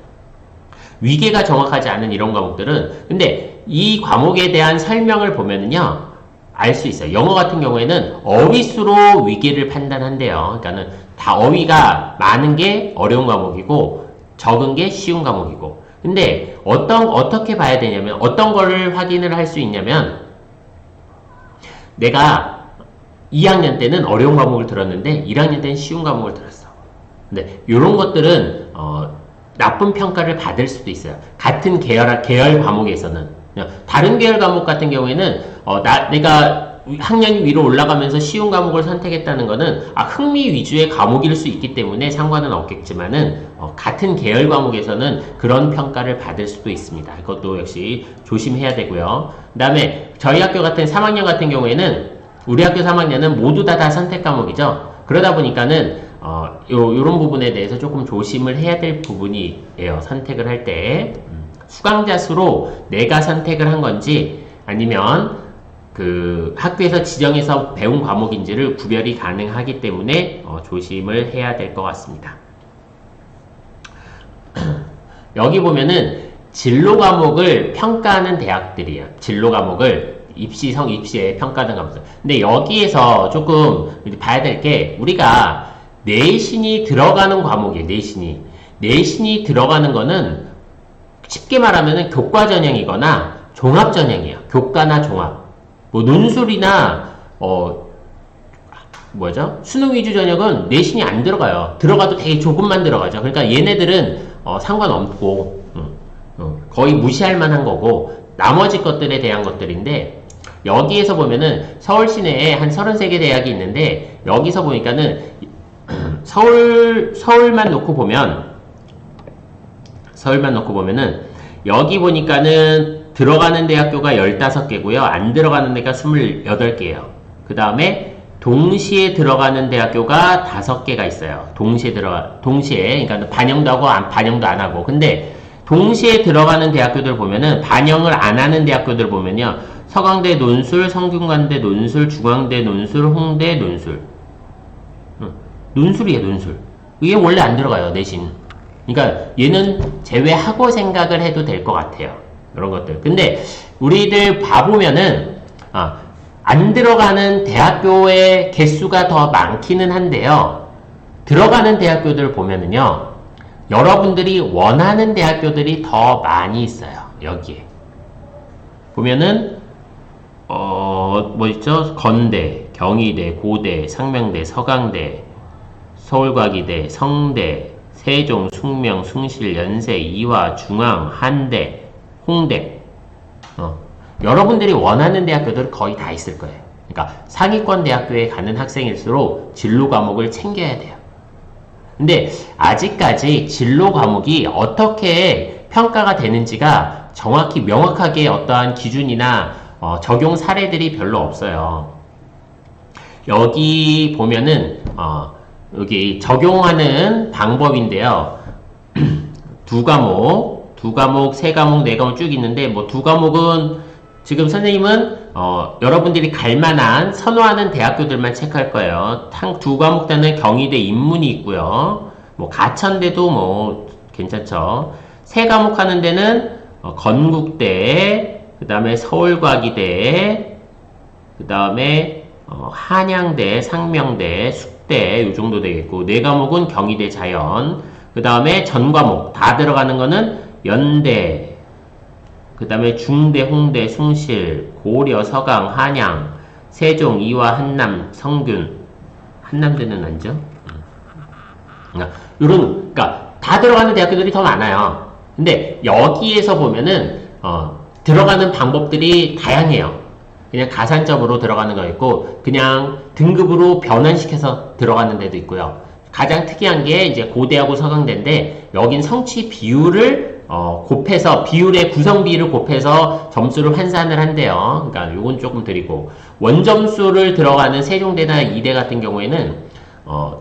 위계가 정확하지 않은 이런 과목들은, 근데 이 과목에 대한 설명을 보면은요, 알 수 있어요. 영어 같은 경우에는 어휘수로 위계를 판단한대요. 그러니까는 다 어휘가 많은 게 어려운 과목이고 적은 게 쉬운 과목이고. 근데 어떻게 봐야 되냐면, 어떤 거를 확인을 할 수 있냐면, 내가 2학년 때는 어려운 과목을 들었는데 1학년 때는 쉬운 과목을 들었어. 근데 이런 것들은 나쁜 평가를 받을 수도 있어요. 같은 계열 과목에서는. 다른 계열 과목 같은 경우에는 내가 학년이 위로 올라가면서 쉬운 과목을 선택했다는 거는 흥미 위주의 과목일 수 있기 때문에 상관은 없겠지만은 같은 계열 과목에서는 그런 평가를 받을 수도 있습니다. 이것도 역시 조심해야 되고요. 그 다음에 저희 학교 같은 3학년 같은 경우에는, 우리 학교 3학년은 모두 다 선택 과목이죠. 그러다 보니까는 요런 부분에 대해서 조금 조심을 해야 될 부분이에요. 선택을 할 때. 수강자 수로 내가 선택을 한 건지 아니면 그 학교에서 지정해서 배운 과목인지를 구별이 가능하기 때문에 조심을 해야 될 것 같습니다. 여기 보면은 진로 과목을 평가하는 대학들이에요. 진로 과목을 입시에 평가하는 과목들. 근데 여기에서 조금 봐야 될 게 우리가 내신이 들어가는 과목이에요. 내신이 들어가는 거는 쉽게 말하면은 교과 전형이거나 종합 전형이에요. 교과나 종합. 뭐 논술이나 수능 위주 전형은 내신이 안 들어가요. 들어가도 되게 조금만 들어가죠. 그러니까 얘네들은 상관없고 거의 무시할 만한 거고 나머지 것들에 대한 것들인데 여기에서 보면은 서울 시내에 한 33개 대학이 있는데 여기서 보니까는 서울만 놓고 보면은 여기 보니까는 들어가는 대학교가 15개고요. 안 들어가는 데가 28개예요. 그 다음에 동시에 들어가는 대학교가 5개가 있어요. 동시에, 그러니까 반영도 하고 반영도 안 하고. 근데 동시에 들어가는 대학교들 보면은 반영을 안 하는 대학교들 보면요. 서강대 논술, 성균관대 논술, 중앙대 논술, 홍대 논술. 논술이에요, 논술. 이게 원래 안 들어가요, 내신. 그러니까 얘는 제외하고 생각을 해도 될 것 같아요. 이런 것들. 근데 우리들 봐보면은 안 들어가는 대학교의 개수가 더 많기는 한데요. 들어가는 대학교들 보면은요. 여러분들이 원하는 대학교들이 더 많이 있어요. 여기에. 보면은 뭐 있죠? 건대, 경희대, 고대, 상명대, 서강대, 서울과기대, 성대, 세종, 숭명, 숭실, 연세, 이화, 중앙, 한대, 홍대. 여러분들이 원하는 대학교들은 거의 다 있을 거예요. 그러니까 상위권 대학교에 가는 학생일수록 진로 과목을 챙겨야 돼요. 근데 아직까지 진로 과목이 어떻게 평가가 되는지가 정확히 명확하게 어떠한 기준이나 적용 사례들이 별로 없어요. 여기 보면은 여기 적용하는 방법인데요. 두 과목, 세 과목, 네 과목 쭉 있는데 뭐 두 과목은 지금 선생님은 여러분들이 갈만한 선호하는 대학교들만 체크할 거예요. 두 과목 다는 경희대 인문이 있고요. 뭐 가천대도 뭐 괜찮죠. 세 과목 하는 데는 건국대, 그 다음에 서울과기대, 그 다음에 한양대, 상명대, 숙대 이 정도 되겠고 네 과목은 경희대 자연, 그 다음에 전 과목 다 들어가는 거는 연대, 그 다음에 중대, 홍대, 숭실, 고려, 서강, 한양, 세종, 이화, 한남, 성균. 한남대는 아니죠? 그러니까 다 들어가는 대학교들이 더 많아요. 근데 여기에서 보면은 들어가는 방법들이 다양해요. 그냥 가산점으로 들어가는 거 있고 그냥 등급으로 변환시켜서 들어가는 데도 있고요. 가장 특이한 게 이제 고대하고 서강대인데 여긴 성취 비율을 곱해서 비율의 구성비를 곱해서 점수를 환산을 한대요. 그러니까 요건 조금 드리고 원점수를 들어가는 세종대나 이대 같은 경우에는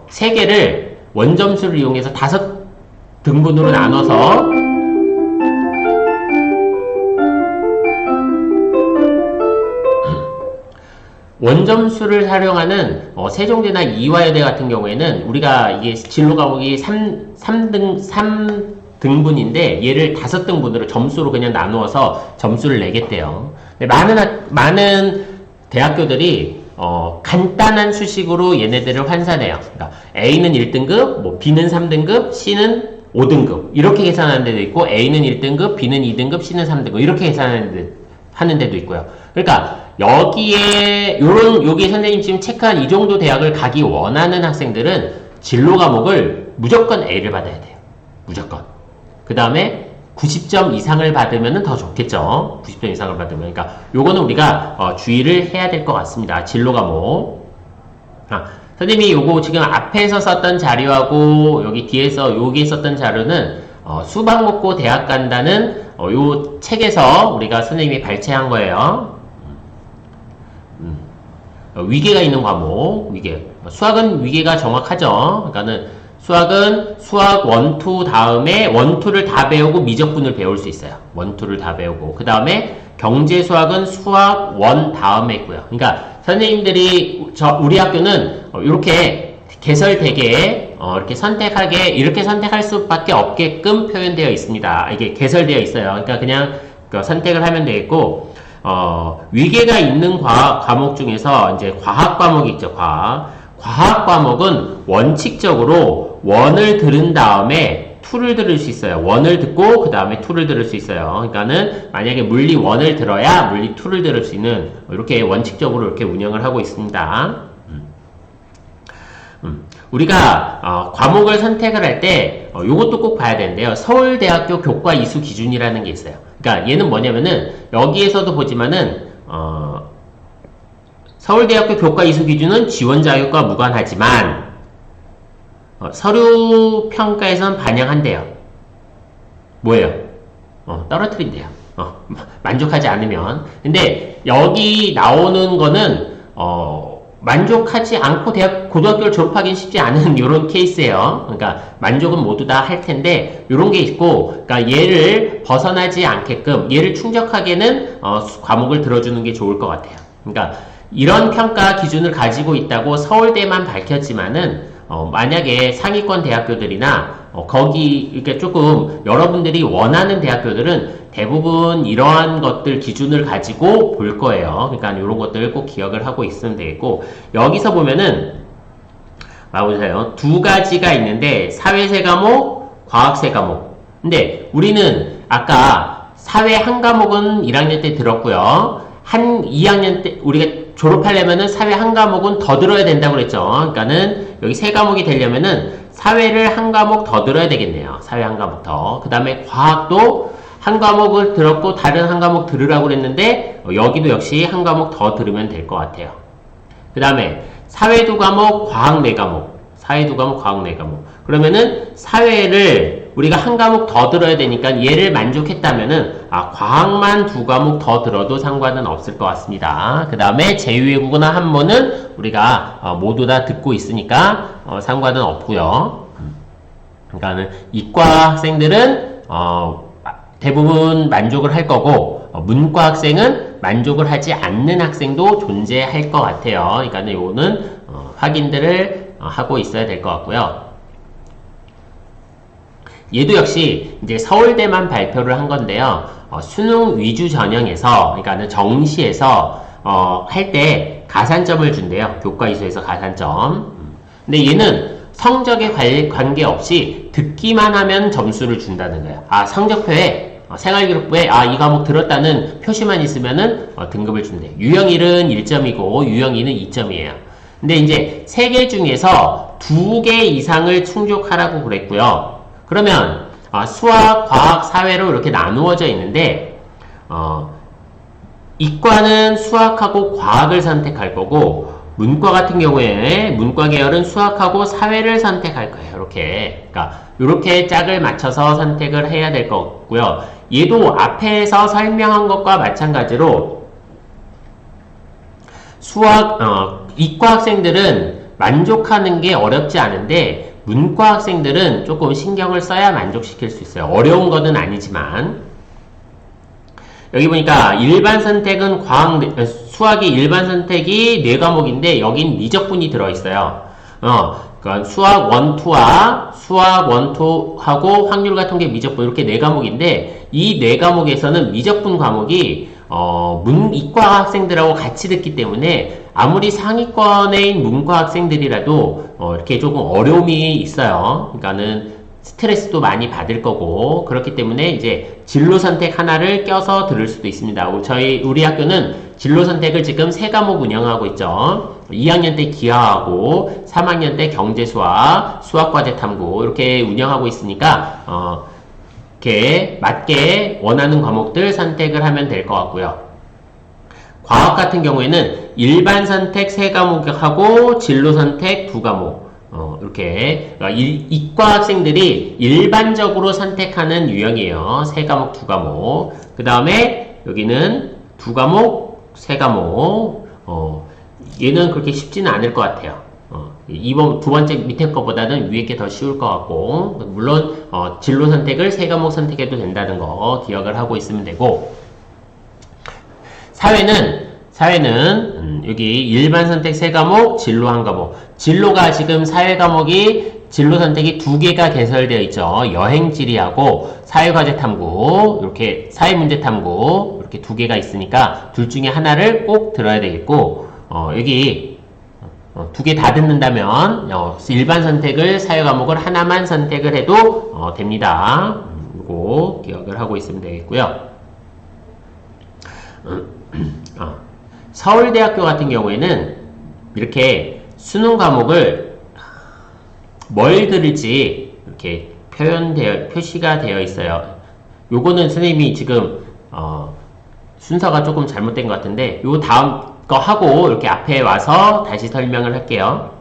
3개를 원점수를 이용해서 5등분으로 나눠서 원점수를 활용하는 세종대나 이화여대 같은 경우에는 우리가 이게 진로 과목이 3등분인데 얘를 5등분으로 점수로 그냥 나누어서 점수를 내겠대요. 많은 대학교들이 간단한 수식으로 얘네들을 환산해요. 그러니까 A는 1등급, 뭐 B는 3등급, C는 5등급 이렇게 계산하는 데도 있고 A는 1등급, B는 2등급, C는 3등급 이렇게 계산하는 데도 있고요. 그러니까 여기에 여기 선생님 지금 체크한 이 정도 대학을 가기 원하는 학생들은 진로 과목을 무조건 A를 받아야 돼요. 무조건. 그 다음에 90점 이상을 받으면 더 좋겠죠. 90점 이상을 받으면. 그러니까 요거는 우리가 주의를 해야 될 것 같습니다. 진로 과목. 선생님이 요거 지금 앞에서 썼던 자료하고 여기 뒤에서 여기에 썼던 자료는 수박 먹고 대학 간다는 요 책에서 우리가 선생님이 발췌한 거예요. 위계가 있는 과목, 위계. 수학은 위계가 정확하죠. 그러니까는 수학은 수학 1, 2 다음에 1, 2를 다 배우고 미적분을 배울 수 있어요. 1, 2를 다 배우고. 그 다음에 경제 수학은 수학 1 다음에 있고요. 그러니까 선생님들이 우리 학교는 이렇게 개설되게 이렇게 선택하게 이렇게 선택할 수밖에 없게끔 표현되어 있습니다. 이게 개설되어 있어요. 그러니까 그냥 선택을 하면 되겠고 위계가 있는 과목 중에서 이제 과학 과목이 있죠. 과학 과목은 원칙적으로 1을 들은 다음에 2를 들을 수 있어요. 1을 듣고 그 다음에 2를 들을 수 있어요. 그러니까는 만약에 물리 1을 들어야 물리 2를 들을 수 있는 이렇게 원칙적으로 이렇게 운영을 하고 있습니다. 우리가 과목을 선택을 할 때 이것도 꼭 봐야 되는데요. 서울대학교 교과 이수 기준이라는 게 있어요. 그러니까 얘는 뭐냐면은 여기에서도 보지만은 서울대학교 교과 이수 기준은 지원 자격과 무관하지만 서류 평가에선 반영한대요. 뭐예요? 떨어뜨린대요. 만족하지 않으면. 근데 여기 나오는 거는 만족하지 않고 고등학교를 졸업하기는 쉽지 않은 이런 케이스예요. 그러니까 만족은 모두 다 할 텐데 이런 게 있고, 그러니까 얘를 벗어나지 않게끔 얘를 충족하게는 과목을 들어주는 게 좋을 것 같아요. 그러니까 이런 평가 기준을 가지고 있다고 서울대만 밝혔지만은 만약에 상위권 대학교들이나 거기 이렇게 조금 여러분들이 원하는 대학교들은 대부분 이러한 것들 기준을 가지고 볼 거예요. 그러니까 이런 것들을 꼭 기억을 하고 있으면 되겠고, 여기서 보면은 보세요. 두 가지가 있는데 사회 세 과목, 과학 세 과목. 근데 우리는 아까 사회 한 과목은 1학년 때 들었고요. 2학년 때 우리가 졸업하려면은 사회 한 과목은 더 들어야 된다고 그랬죠. 그러니까는 여기 세 과목이 되려면은 사회를 한 과목 더 들어야 되겠네요. 사회 한 과목 더. 그 다음에 과학도 한 과목을 들었고 다른 한 과목 들으라고 그랬는데 여기도 역시 한 과목 더 들으면 될 것 같아요. 그 다음에 사회 두 과목, 과학 네 과목. 사회 두 과목, 과학 네 과목. 그러면은 사회를 우리가 한 과목 더 들어야 되니까 얘를 만족했다면은 과학만 두 과목 더 들어도 상관은 없을 것 같습니다. 그 다음에 제휴외국어나 한문은 우리가 모두 다 듣고 있으니까 상관은 없고요. 그러니까는 이과 학생들은 대부분 만족을 할 거고 문과 학생은 만족을 하지 않는 학생도 존재할 것 같아요. 그러니까는 요거는 확인들을 하고 있어야 될 것 같고요. 얘도 역시 이제 서울대만 발표를 한 건데요. 수능 위주 전형에서, 그러니까는 정시에서 할 때 가산점을 준대요. 교과 이수에서 가산점. 근데 얘는 성적에 관계없이 듣기만 하면 점수를 준다는 거예요. 성적표에 생활기록부에 이 과목 들었다는 표시만 있으면은 등급을 준대. 유형1은 1점이고 유형 2는 2점이에요. 근데 이제 3개 중에서 2개 이상을 충족하라고 그랬고요. 그러면 수학, 과학, 사회로 이렇게 나누어져 있는데 이과는 수학하고 과학을 선택할 거고 문과 같은 경우에 문과 계열은 수학하고 사회를 선택할 거예요. 이렇게. 그러니까 이렇게 짝을 맞춰서 선택을 해야 될 것 같고요. 얘도 앞에서 설명한 것과 마찬가지로 이과 학생들은 만족하는 게 어렵지 않은데 문과 학생들은 조금 신경을 써야 만족시킬 수 있어요. 어려운 거는 아니지만. 여기 보니까 일반 선택은 수학이 일반 선택이 4과목인데 여긴 미적분이 들어있어요. 그러니까 수학 1, 2와 수학 1, 2하고 확률과 통계 미적분 이렇게 4과목인데 이 4과목에서는 미적분 과목이 이과 학생들하고 같이 듣기 때문에 아무리 상위권인 문과 학생들이라도 이렇게 조금 어려움이 있어요. 그러니까는 스트레스도 많이 받을 거고 그렇기 때문에 이제 진로 선택 하나를 껴서 들을 수도 있습니다. 우리 학교는 진로 선택을 지금 3과목 운영하고 있죠. 2학년 때 기하하고 3학년 때 경제수학, 수학과제 탐구 이렇게 운영하고 있으니까 이렇게 맞게 원하는 과목들 선택을 하면 될 것 같고요. 과학 같은 경우에는 일반 선택 3과목하고 진로 선택 2과목 이렇게 이과 학생들이 일반적으로 선택하는 유형이에요. 3과목, 2과목. 그 다음에 여기는 2과목, 3과목. 얘는 그렇게 쉽지는 않을 것 같아요. 두 번째 밑에 거보다는 위에 게 더 쉬울 것 같고, 물론, 진로 선택을 세 과목 선택해도 된다는 거 기억을 하고 있으면 되고, 사회는, 여기 일반 선택 세 과목, 진로 한 과목. 진로가 지금 사회 과목이, 진로 선택이 두 개가 개설되어 있죠. 여행지리하고 사회과제 탐구, 이렇게 사회문제 탐구, 이렇게 두 개가 있으니까 둘 중에 하나를 꼭 들어야 되겠고, 여기, 두 개 다 듣는다면 일반 선택을 사회 과목을 하나만 선택을 해도 됩니다. 이거 기억을 하고 있으면 되겠고요. 서울대학교 같은 경우에는 이렇게 수능 과목을 뭘 들을지 이렇게 표시가 되어 있어요. 요거는 선생님이 지금 순서가 조금 잘못된 것 같은데 요 다음 거 하고 이렇게 앞에 와서 다시 설명을 할게요.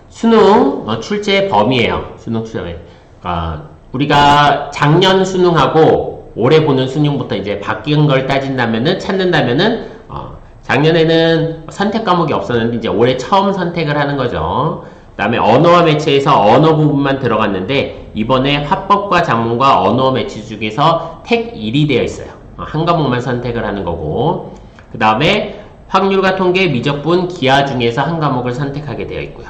수능 출제 범위예요. 수능 출제. 우리가 작년 수능하고 올해 보는 수능부터 이제 바뀐 걸 찾는다면은 작년에는 선택 과목이 없었는데 이제 올해 처음 선택을 하는 거죠. 그 다음에 언어와 매체에서 언어 부분만 들어갔는데 이번에 화법과 작문과 언어 매체 중에서 택 1이 되어 있어요. 한 과목만 선택을 하는 거고, 그 다음에 확률과 통계, 미적분, 기하 중에서 한 과목을 선택하게 되어 있고요.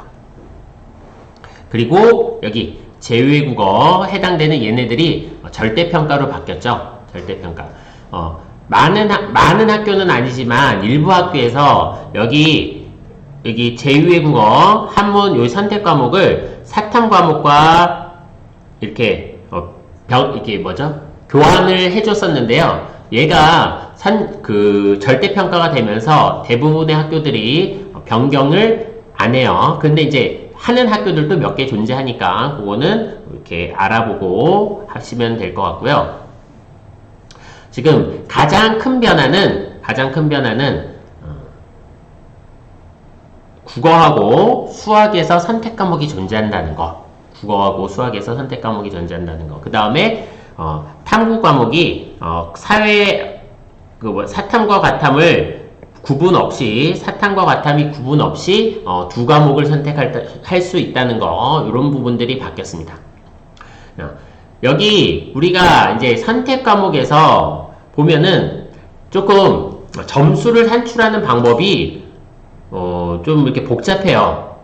그리고 여기 제2외국어 해당되는 얘네들이 절대평가로 바뀌었죠. 절대평가. 많은 학교는 아니지만 일부 학교에서 여기 제2외국어 한문 요 선택 과목을 사탐 과목과 이렇게 교환을 해줬었는데요. 얘가 절대평가가 되면서 대부분의 학교들이 변경을 안 해요. 근데 이제 하는 학교들도 몇 개 존재하니까 그거는 이렇게 알아보고 하시면 될 것 같고요. 지금 가장 큰 변화는 국어하고 수학에서 선택 과목이 존재한다는 거. 국어하고 수학에서 선택 과목이 존재한다는 거. 그 다음에 탐구 과목이 사탐과 가탐을 사탐과 가탐이 구분 없이 두 과목을 선택할 수 있다는 거, 이런 부분들이 바뀌었습니다. 여기 우리가 이제 선택 과목에서 보면은 조금 점수를 산출하는 방법이 좀 이렇게 복잡해요.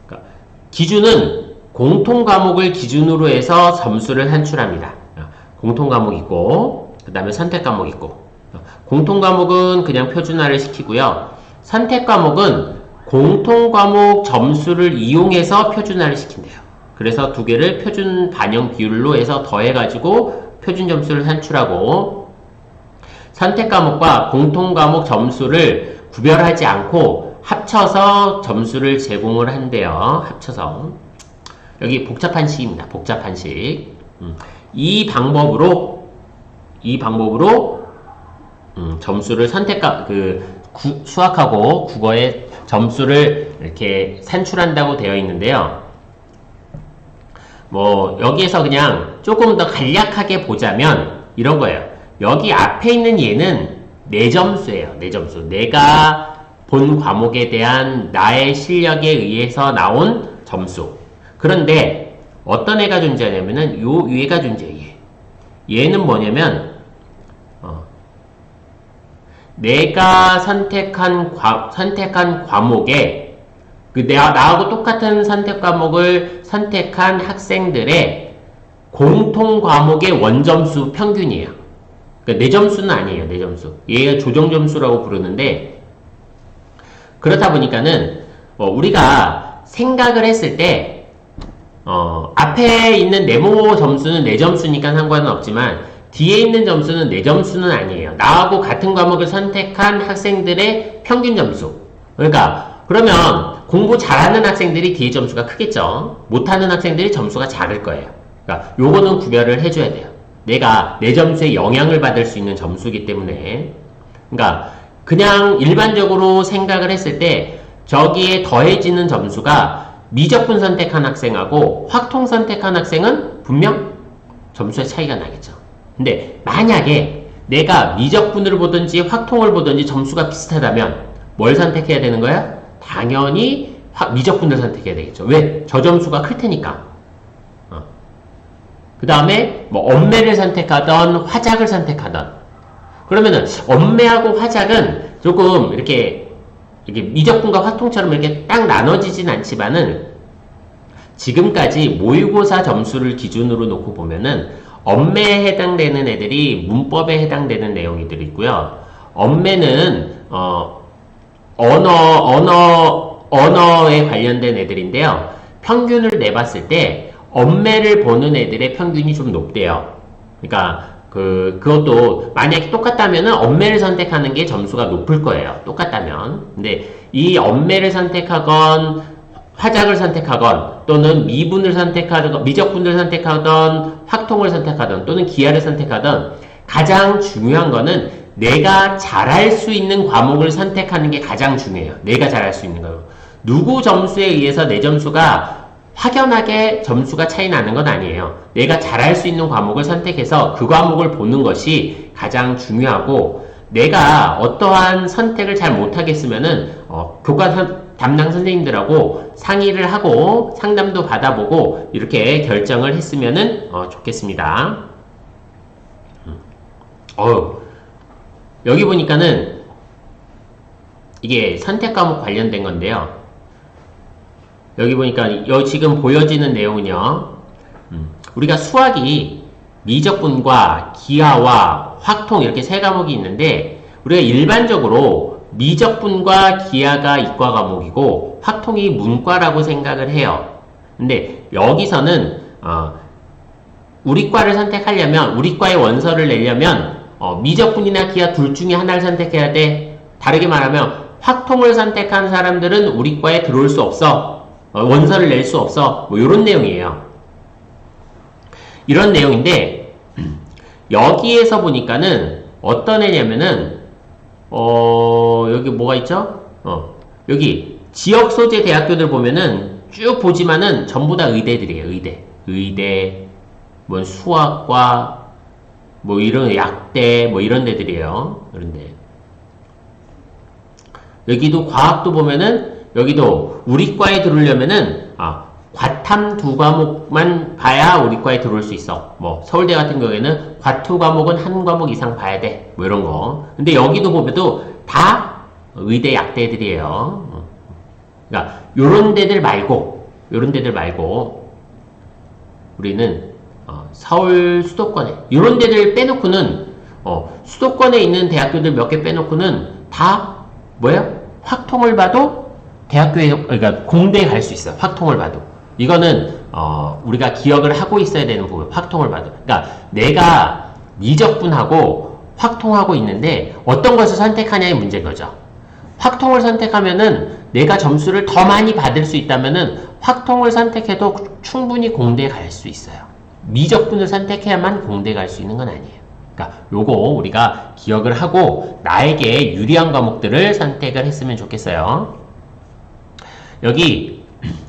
그러니까 기준은 공통 과목을 기준으로 해서 점수를 산출합니다. 공통 과목 있고, 그 다음에 선택 과목 있고, 공통 과목은 그냥 표준화를 시키고요. 선택 과목은 공통 과목 점수를 이용해서 표준화를 시킨대요. 그래서 두 개를 표준 반영 비율로 해서 더해가지고 표준 점수를 산출하고, 선택 과목과 공통 과목 점수를 구별하지 않고 합쳐서 점수를 제공을 한대요. 합쳐서. 여기 복잡한 식입니다. 복잡한 식. 이 방법으로 점수를 수학하고 국어의 점수를 이렇게 산출한다고 되어 있는데요. 여기에서 그냥 조금 더 간략하게 보자면 이런 거예요. 여기 앞에 있는 얘는 내 점수예요. 내 점수. 내가 본 과목에 대한 나의 실력에 의해서 나온 점수. 그런데 어떤 애가 존재하냐면은 요 위에가 존재해요. 얘는 뭐냐면 내가 선택한 과목에 나하고 똑같은 선택 과목을 선택한 학생들의 공통 과목의 원점수 평균이에요. 그러니까 내 점수는 아니에요. 내 점수. 얘가 조정 점수라고 부르는데, 그렇다 보니까는 우리가 생각을 했을 때 앞에 있는 네모 점수는 내 점수니까 상관은 없지만 뒤에 있는 점수는 내 점수는 아니에요. 나하고 같은 과목을 선택한 학생들의 평균 점수. 그러니까 그러면 공부 잘하는 학생들이 뒤에 점수가 크겠죠. 못하는 학생들이 점수가 작을 거예요. 그러니까 요거는 구별을 해줘야 돼요. 내가 내 점수에 영향을 받을 수 있는 점수이기 때문에. 그러니까 그냥 일반적으로 생각을 했을 때 저기에 더해지는 점수가 미적분 선택한 학생하고 확통 선택한 학생은 분명 점수의 차이가 나겠죠. 근데 만약에 내가 미적분을 보든지 확통을 보든지 점수가 비슷하다면 뭘 선택해야 되는 거야? 당연히 미적분을 선택해야 되겠죠. 왜? 저 점수가 클 테니까. 그 다음에 뭐 엄매를 선택하던 화작을 선택하던, 그러면은 엄매하고 화작은 조금 이렇게 미적분과 확통처럼 이렇게 딱 나눠지진 않지만은, 지금까지 모의고사 점수를 기준으로 놓고 보면은 엄매에 해당되는 애들이 문법에 해당되는 내용이들이 있고요. 엄매는 언어에 관련된 애들인데요. 평균을 내봤을 때 엄매를 보는 애들의 평균이 좀 높대요. 그러니까 그것도 만약에 똑같다면은 엄매를 선택하는 게 점수가 높을 거예요. 똑같다면. 근데 이 엄매를 선택하건 화작을 선택하건 또는 미분을 선택하건 미적분을 선택하건 확통을 선택하건 또는 기하를 선택하건 가장 중요한 거는 내가 잘할 수 있는 과목을 선택하는 게 가장 중요해요. 내가 잘할 수 있는 거요. 누구 점수에 의해서 내 점수가 확연하게 점수가 차이 나는 건 아니에요. 내가 잘할 수 있는 과목을 선택해서 그 과목을 보는 것이 가장 중요하고, 내가 어떠한 선택을 잘 못하겠으면은 교과 담당 선생님들하고 상의를 하고 상담도 받아보고 이렇게 결정을 했으면은 좋겠습니다. 여기 보니까는 이게 선택 과목 관련된 건데요. 여기 보니까 지금 보여지는 내용은요, 우리가 수학이 미적분과 기하와 확통 이렇게 세 과목이 있는데, 우리가 일반적으로 미적분과 기하가 이과 과목이고 확통이 문과라고 생각을 해요. 근데 여기서는 우리 과를 선택하려면, 우리 과의 원서를 내려면 미적분이나 기하 둘 중에 하나를 선택해야 돼. 다르게 말하면 확통을 선택한 사람들은 우리 과에 들어올 수 없어. 원서를 낼 수 없어. 뭐 이런 내용이에요. 이런 내용인데, 여기에서 보니까는 어떤 애냐면은 여기 뭐가 있죠? 여기 지역 소재 대학교들 보면은 쭉 보지만은 전부 다 의대들이에요. 의대, 뭐 수학과, 뭐 이런 약대, 뭐 이런 데들이에요. 그런데 여기도 과학도 보면은, 여기도 우리과에 들어오려면은 과탐 두 과목만 봐야 우리과에 들어올 수 있어. 뭐 서울대 같은 경우에는 과투 과목은 한 과목 이상 봐야 돼. 뭐 이런 거. 근데 여기도 보면도 다 의대 약대들이에요. 그러니까 요런 데들 말고 우리는 서울 수도권에 요런 데들 빼놓고는 수도권에 있는 대학교들 몇 개 빼놓고는 다 뭐야? 확통을 봐도 대학교에, 그러니까 공대에 갈 수 있어. 확통을 봐도. 이거는 우리가 기억을 하고 있어야 되는 부분. 확통을 봐도. 그러니까 내가 미적분하고 확통하고 있는데 어떤 것을 선택하냐의 문제인 거죠. 확통을 선택하면은 내가 점수를 더 많이 받을 수 있다면은 확통을 선택해도 충분히 공대에 갈 수 있어요. 미적분을 선택해야만 공대에 갈 수 있는 건 아니에요. 그러니까 요거 우리가 기억을 하고 나에게 유리한 과목들을 선택을 했으면 좋겠어요. 여기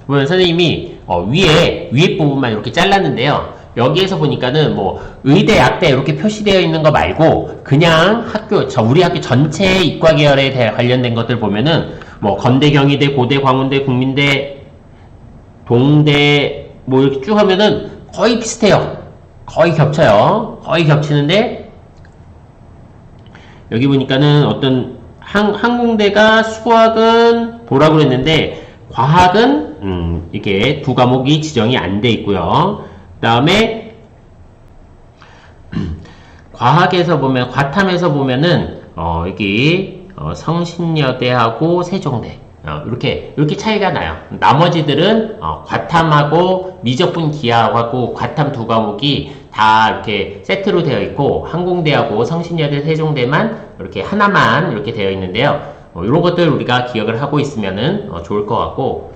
보면 선생님이 위에 부분만 이렇게 잘랐는데요. 여기에서 보니까는 뭐 의대, 약대 이렇게 표시되어 있는 거 말고 그냥 우리 학교 전체 이과 계열에 관련된 것들 보면은 뭐 건대, 경희대, 고대, 광운대, 국민대, 동대 뭐 이렇게 쭉 하면은 거의 비슷해요. 거의 겹쳐요. 거의 겹치는데, 여기 보니까는 어떤 항공대가 수학은 보라고 그랬는데 과학은 이게 두 과목이 지정이 안 돼 있고요. 그 다음에 과학에서 보면, 과탐에서 보면은 여기 성신여대하고 세종대 이렇게 차이가 나요. 나머지들은 과탐하고 미적분 기하하고 과탐 두 과목이 다 이렇게 세트로 되어 있고, 항공대하고 성신여대, 세종대만 이렇게 하나만 이렇게 되어 있는데요. 이런 것들 우리가 기억을 하고 있으면은 좋을 것 같고,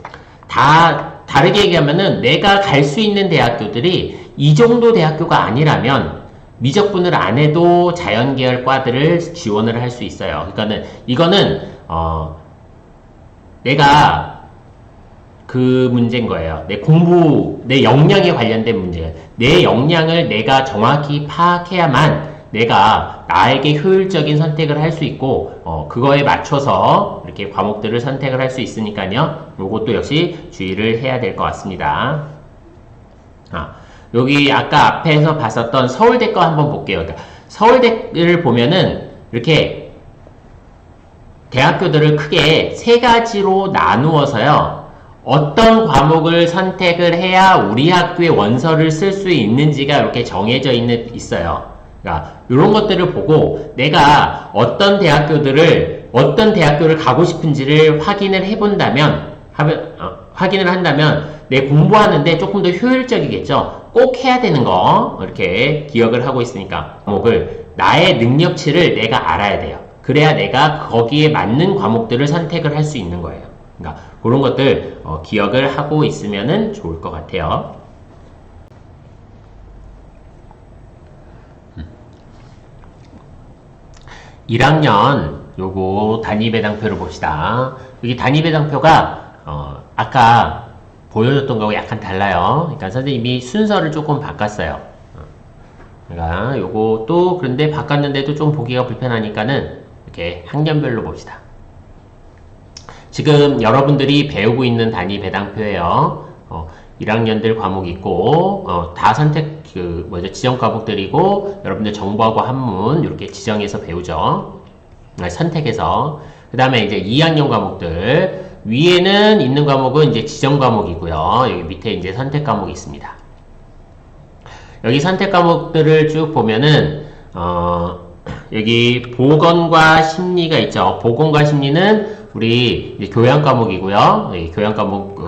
다르게 얘기하면은 내가 갈 수 있는 대학교들이 이 정도 대학교가 아니라면 미적분을 안 해도 자연계열 과들을 지원을 할 수 있어요. 그러니까는 이거는 내가 그 문제인 거예요. 내 역량에 관련된 문제예요. 내 역량을 내가 정확히 파악해야만 내가 나에게 효율적인 선택을 할 수 있고 그거에 맞춰서 이렇게 과목들을 선택을 할 수 있으니까요. 요것도 역시 주의를 해야 될 것 같습니다. 여기 아까 앞에서 봤었던 서울대 거 한번 볼게요. 그러니까 서울대를 보면은 이렇게 대학교들을 크게 세 가지로 나누어서요. 어떤 과목을 선택을 해야 우리 학교에 원서를 쓸 수 있는지가 이렇게 정해져 있어요. 그러니까 이런 것들을 보고 내가 어떤 대학교를 가고 싶은지를 확인을 한다면 내 공부하는데 조금 더 효율적이겠죠. 꼭 해야 되는 거 이렇게 기억을 하고 있으니까 과목을 나의 능력치를 내가 알아야 돼요. 그래야 내가 거기에 맞는 과목들을 선택을 할 수 있는 거예요. 그러니까 그런 것들 기억을 하고 있으면 좋을 것 같아요. 1학년 요거 단위배당표를 봅시다. 여기 단위배당표가 아까 보여줬던 거하고 약간 달라요. 그러니까 선생님이 순서를 조금 바꿨어요. 그러니까 요것도 그런데 바꿨는데도 좀 보기가 불편하니까는 이렇게 학년별로 봅시다. 지금 여러분들이 배우고 있는 단위 배당표예요. 1학년들 과목 있고 다 선택 지정 과목들이고 여러분들 정보하고 한문 이렇게 지정해서 배우죠. 선택해서 그 다음에 이제 2학년 과목들 위에는 있는 과목은 이제 지정 과목이고요. 여기 밑에 이제 선택 과목이 있습니다. 여기 선택 과목들을 쭉 보면은 여기 보건과 심리가 있죠. 보건과 심리는 우리 이제 교양 과목이고요. 교양 과목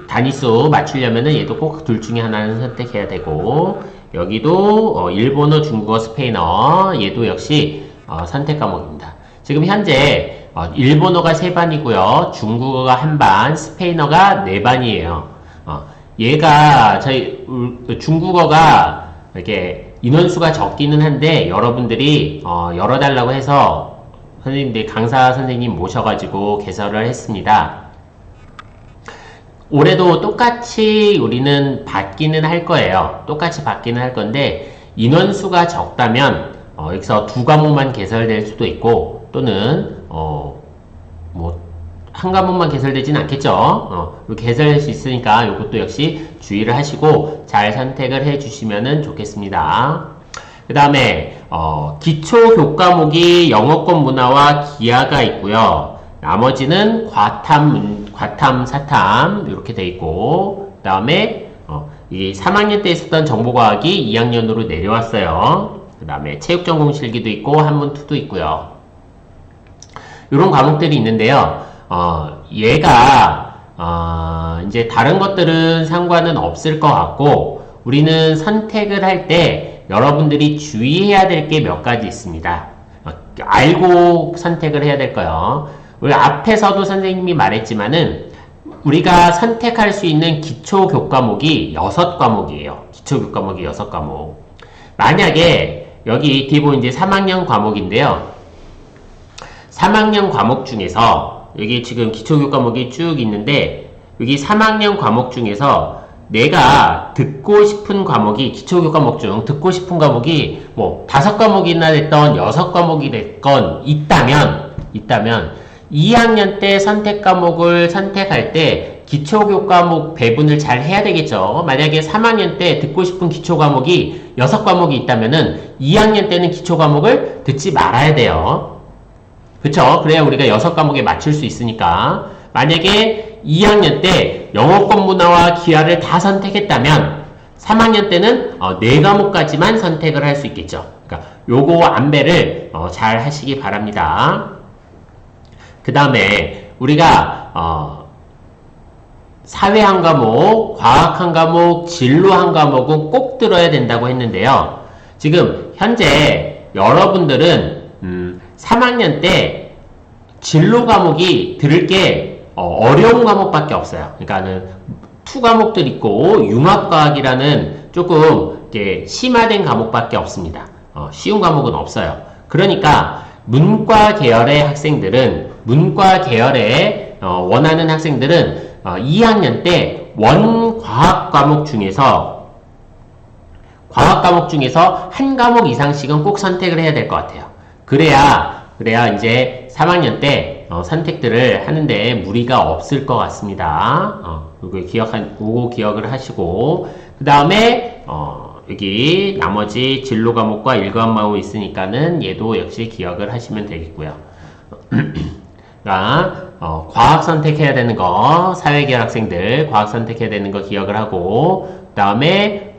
단위수 맞추려면은 얘도 꼭 둘 중에 하나는 선택해야 되고 여기도 일본어, 중국어, 스페인어 얘도 역시 선택 과목입니다. 지금 현재 일본어가 3반이고요. 중국어가 1반, 스페인어가 4반이에요. 얘가 저희 중국어가 이렇게 인원수가 적기는 한데 여러분들이 열어달라고 해서 선생님들 강사 선생님 모셔가지고 개설을 했습니다. 올해도 똑같이 우리는 받기는 할 거예요. 똑같이 받기는 할 건데 인원수가 적다면 여기서 2과목만 개설될 수도 있고 또는 한 과목만 개설되진 않겠죠. 이렇게 개설될 수 있으니까 이것도 역시 주의를 하시고 잘 선택을 해 주시면 좋겠습니다. 그 다음에 기초 교과목이 영어권 문화와 기하가 있고요. 나머지는 과탐, 사탐 이렇게 돼 있고 그 다음에 이 3학년 때 있었던 정보과학이 2학년으로 내려왔어요. 그 다음에 체육전공실기도 있고 한문투도 있고요. 이런 과목들이 있는데요. 얘가 이제 다른 것들은 상관은 없을 것 같고 우리는 선택을 할 때 여러분들이 주의해야 될 게 몇 가지 있습니다. 알고 선택을 해야 될 거예요. 우리 앞에서도 선생님이 말했지만은 우리가 선택할 수 있는 기초 교과목이 6과목이에요. 기초 교과목이 6과목. 만약에 여기 뒤에 보면 이제 3학년 과목인데요. 3학년 과목 중에서 여기 지금 기초 교과목이 쭉 있는데 여기 3학년 과목 중에서 내가 듣고 싶은 과목이 기초 교과목 중 듣고 싶은 과목이 뭐 5과목이나 됐던 6과목이 됐건 있다면 2학년 때 선택 과목을 선택할 때 기초 교과목 배분을 잘 해야 되겠죠. 만약에 3학년 때 듣고 싶은 기초 과목이 6과목이 있다면은 2학년 때는 기초 과목을 듣지 말아야 돼요. 그쵸? 그래야 우리가 6과목에 맞출 수 있으니까. 만약에 2학년 때 영어권 문화와 기하를 다 선택했다면 3학년 때는 4과목까지만 선택을 할 수 있겠죠. 그러니까 요거 안배를 잘 하시기 바랍니다. 그 다음에 우리가 사회 한 과목, 과학 한 과목, 진로 한 과목은 꼭 들어야 된다고 했는데요. 지금 현재 여러분들은 3학년 때 진로 과목이 들을 게 어려운 과목밖에 없어요. 그러니까는 투 과목들 있고 융합과학이라는 조금 이렇게 심화된 과목밖에 없습니다. 쉬운 과목은 없어요. 그러니까 문과 계열의 학생들은 문과 계열에 원하는 학생들은 2학년 때 원과학 과목 중에서 과학 과목 중에서 한 과목 이상씩은 꼭 선택을 해야 될 것 같아요. 그래야 이제 3학년 때 선택들을 하는데 무리가 없을 것 같습니다. 요거 기억을 하시고, 그 다음에 여기 나머지 진로 과목과 일과학 과목이 있으니까는 얘도 역시 기억을 하시면 되겠고요. 그러니까 과학 선택해야 되는 거, 사회계열 학생들 과학 선택해야 되는 거 기억을 하고, 그 다음에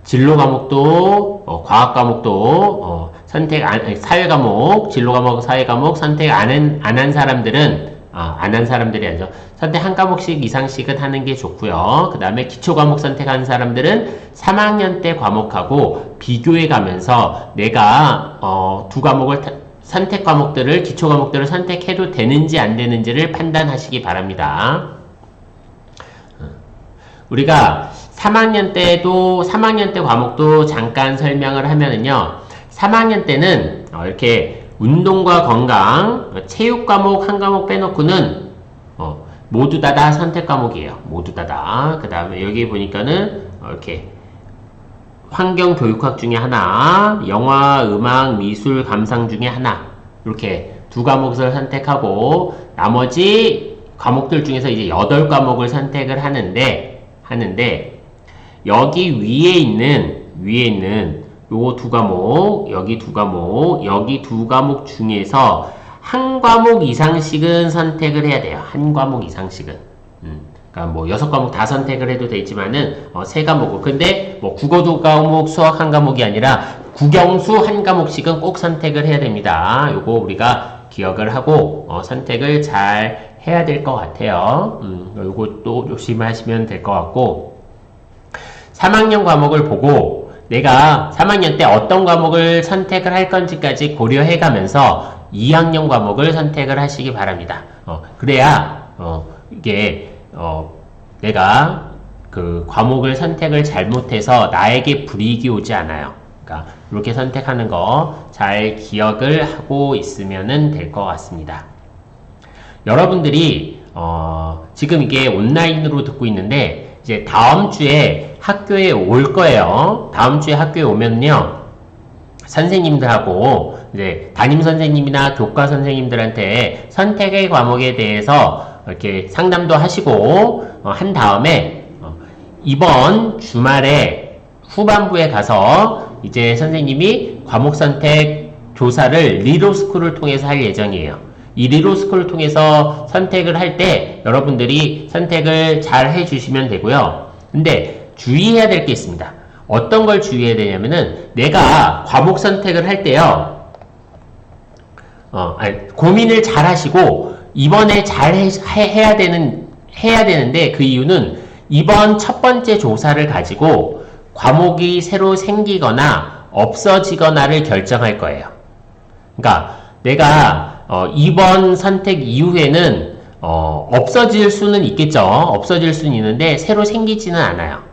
진로 과목도 과학 과목도 선택 사회 과목, 진로 과목, 사회 과목 선택 안 한 사람들은 안 한 사람들이 아니죠. 선택 한 과목씩 이상씩은 하는 게 좋고요. 그 다음에 기초 과목 선택하는 사람들은 3학년 때 과목하고 비교해 가면서 내가 두 과목을 선택 과목들을, 기초 과목들을 선택해도 되는지 안 되는지를 판단하시기 바랍니다. 우리가 3학년 때 과목도 잠깐 설명을 하면은요, 3학년 때는 이렇게 운동과 건강, 체육 과목 한 과목 빼놓고는 모두 다 선택 과목이에요. 모두 다. 그 다음에 여기 보니까는 이렇게 환경교육학 중에 하나, 영화, 음악, 미술, 감상 중에 하나, 이렇게 두 과목을 선택하고 나머지 과목들 중에서 이제 8과목을 선택을 하는데 여기 위에 있는 요 두 과목, 여기 두 과목 중에서 한 과목 이상씩은 선택을 해야 돼요. 한 과목 이상씩은. 그러니까 뭐 6과목 다 선택을 해도 되지만은 3과목. 근데 뭐 국어 2과목, 수학 1과목이 아니라 국영수 1과목씩은 꼭 선택을 해야 됩니다. 요거 우리가 기억을 하고 선택을 잘 해야 될 것 같아요. 요것도 조심하시면 될 것 같고, 3학년 과목을 보고 내가 3학년 때 어떤 과목을 선택을 할 건지까지 고려해 가면서 2학년 과목을 선택을 하시기 바랍니다. 그래야 이게 내가 그 과목을 선택을 잘못해서 나에게 불이익이 오지 않아요. 그러니까 이렇게 선택하는 거 잘 기억을 하고 있으면 될 것 같습니다. 여러분들이 지금 이게 온라인으로 듣고 있는데 이제 다음 주에 학교에 올 거예요. 다음 주에 학교에 오면요, 선생님들하고 이제 담임 선생님이나 교과 선생님들한테 선택의 과목에 대해서 이렇게 상담도 하시고 한 다음에 이번 주말에 후반부에 가서 이제 선생님이 과목 선택 조사를 리로스쿨을 통해서 할 예정이에요. 이 리로스쿨을 통해서 선택을 할 때 여러분들이 선택을 잘 해주시면 되고요. 근데 주의해야 될 게 있습니다. 어떤 걸 주의해야 되냐면은 내가 과목 선택을 할 때요, 고민을 잘 하시고 이번에 잘 해야 되는데 그 이유는 이번 첫 번째 조사를 가지고 과목이 새로 생기거나 없어지거나를 결정할 거예요. 그러니까 내가 이번 선택 이후에는 없어질 수는 있겠죠. 없어질 수는 있는데 새로 생기지는 않아요.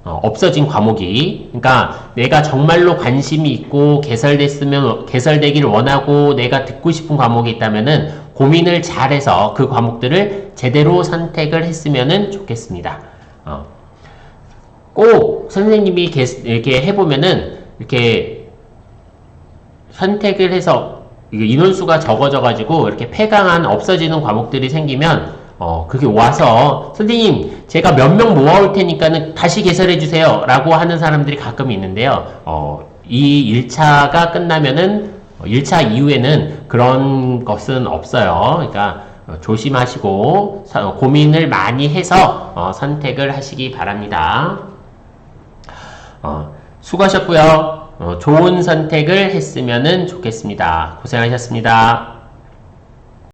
없어진 과목이. 그러니까 내가 정말로 관심이 있고 개설되기를 원하고 내가 듣고 싶은 과목이 있다면은 고민을 잘해서 그 과목들을 제대로 선택을 했으면 좋겠습니다. 꼭 선생님이 이렇게 해보면은 이렇게 선택을 해서 인원수가 적어져가지고 이렇게 폐강한 없어지는 과목들이 생기면 그게 와서 선생님 제가 몇 명 모아올 테니까는 다시 개설해주세요 라고 하는 사람들이 가끔 있는데요. 이 1차가 끝나면은 1차 이후에는 그런 것은 없어요. 그러니까 조심하시고 고민을 많이 해서 선택을 하시기 바랍니다. 수고하셨고요. 좋은 선택을 했으면 좋겠습니다. 고생하셨습니다.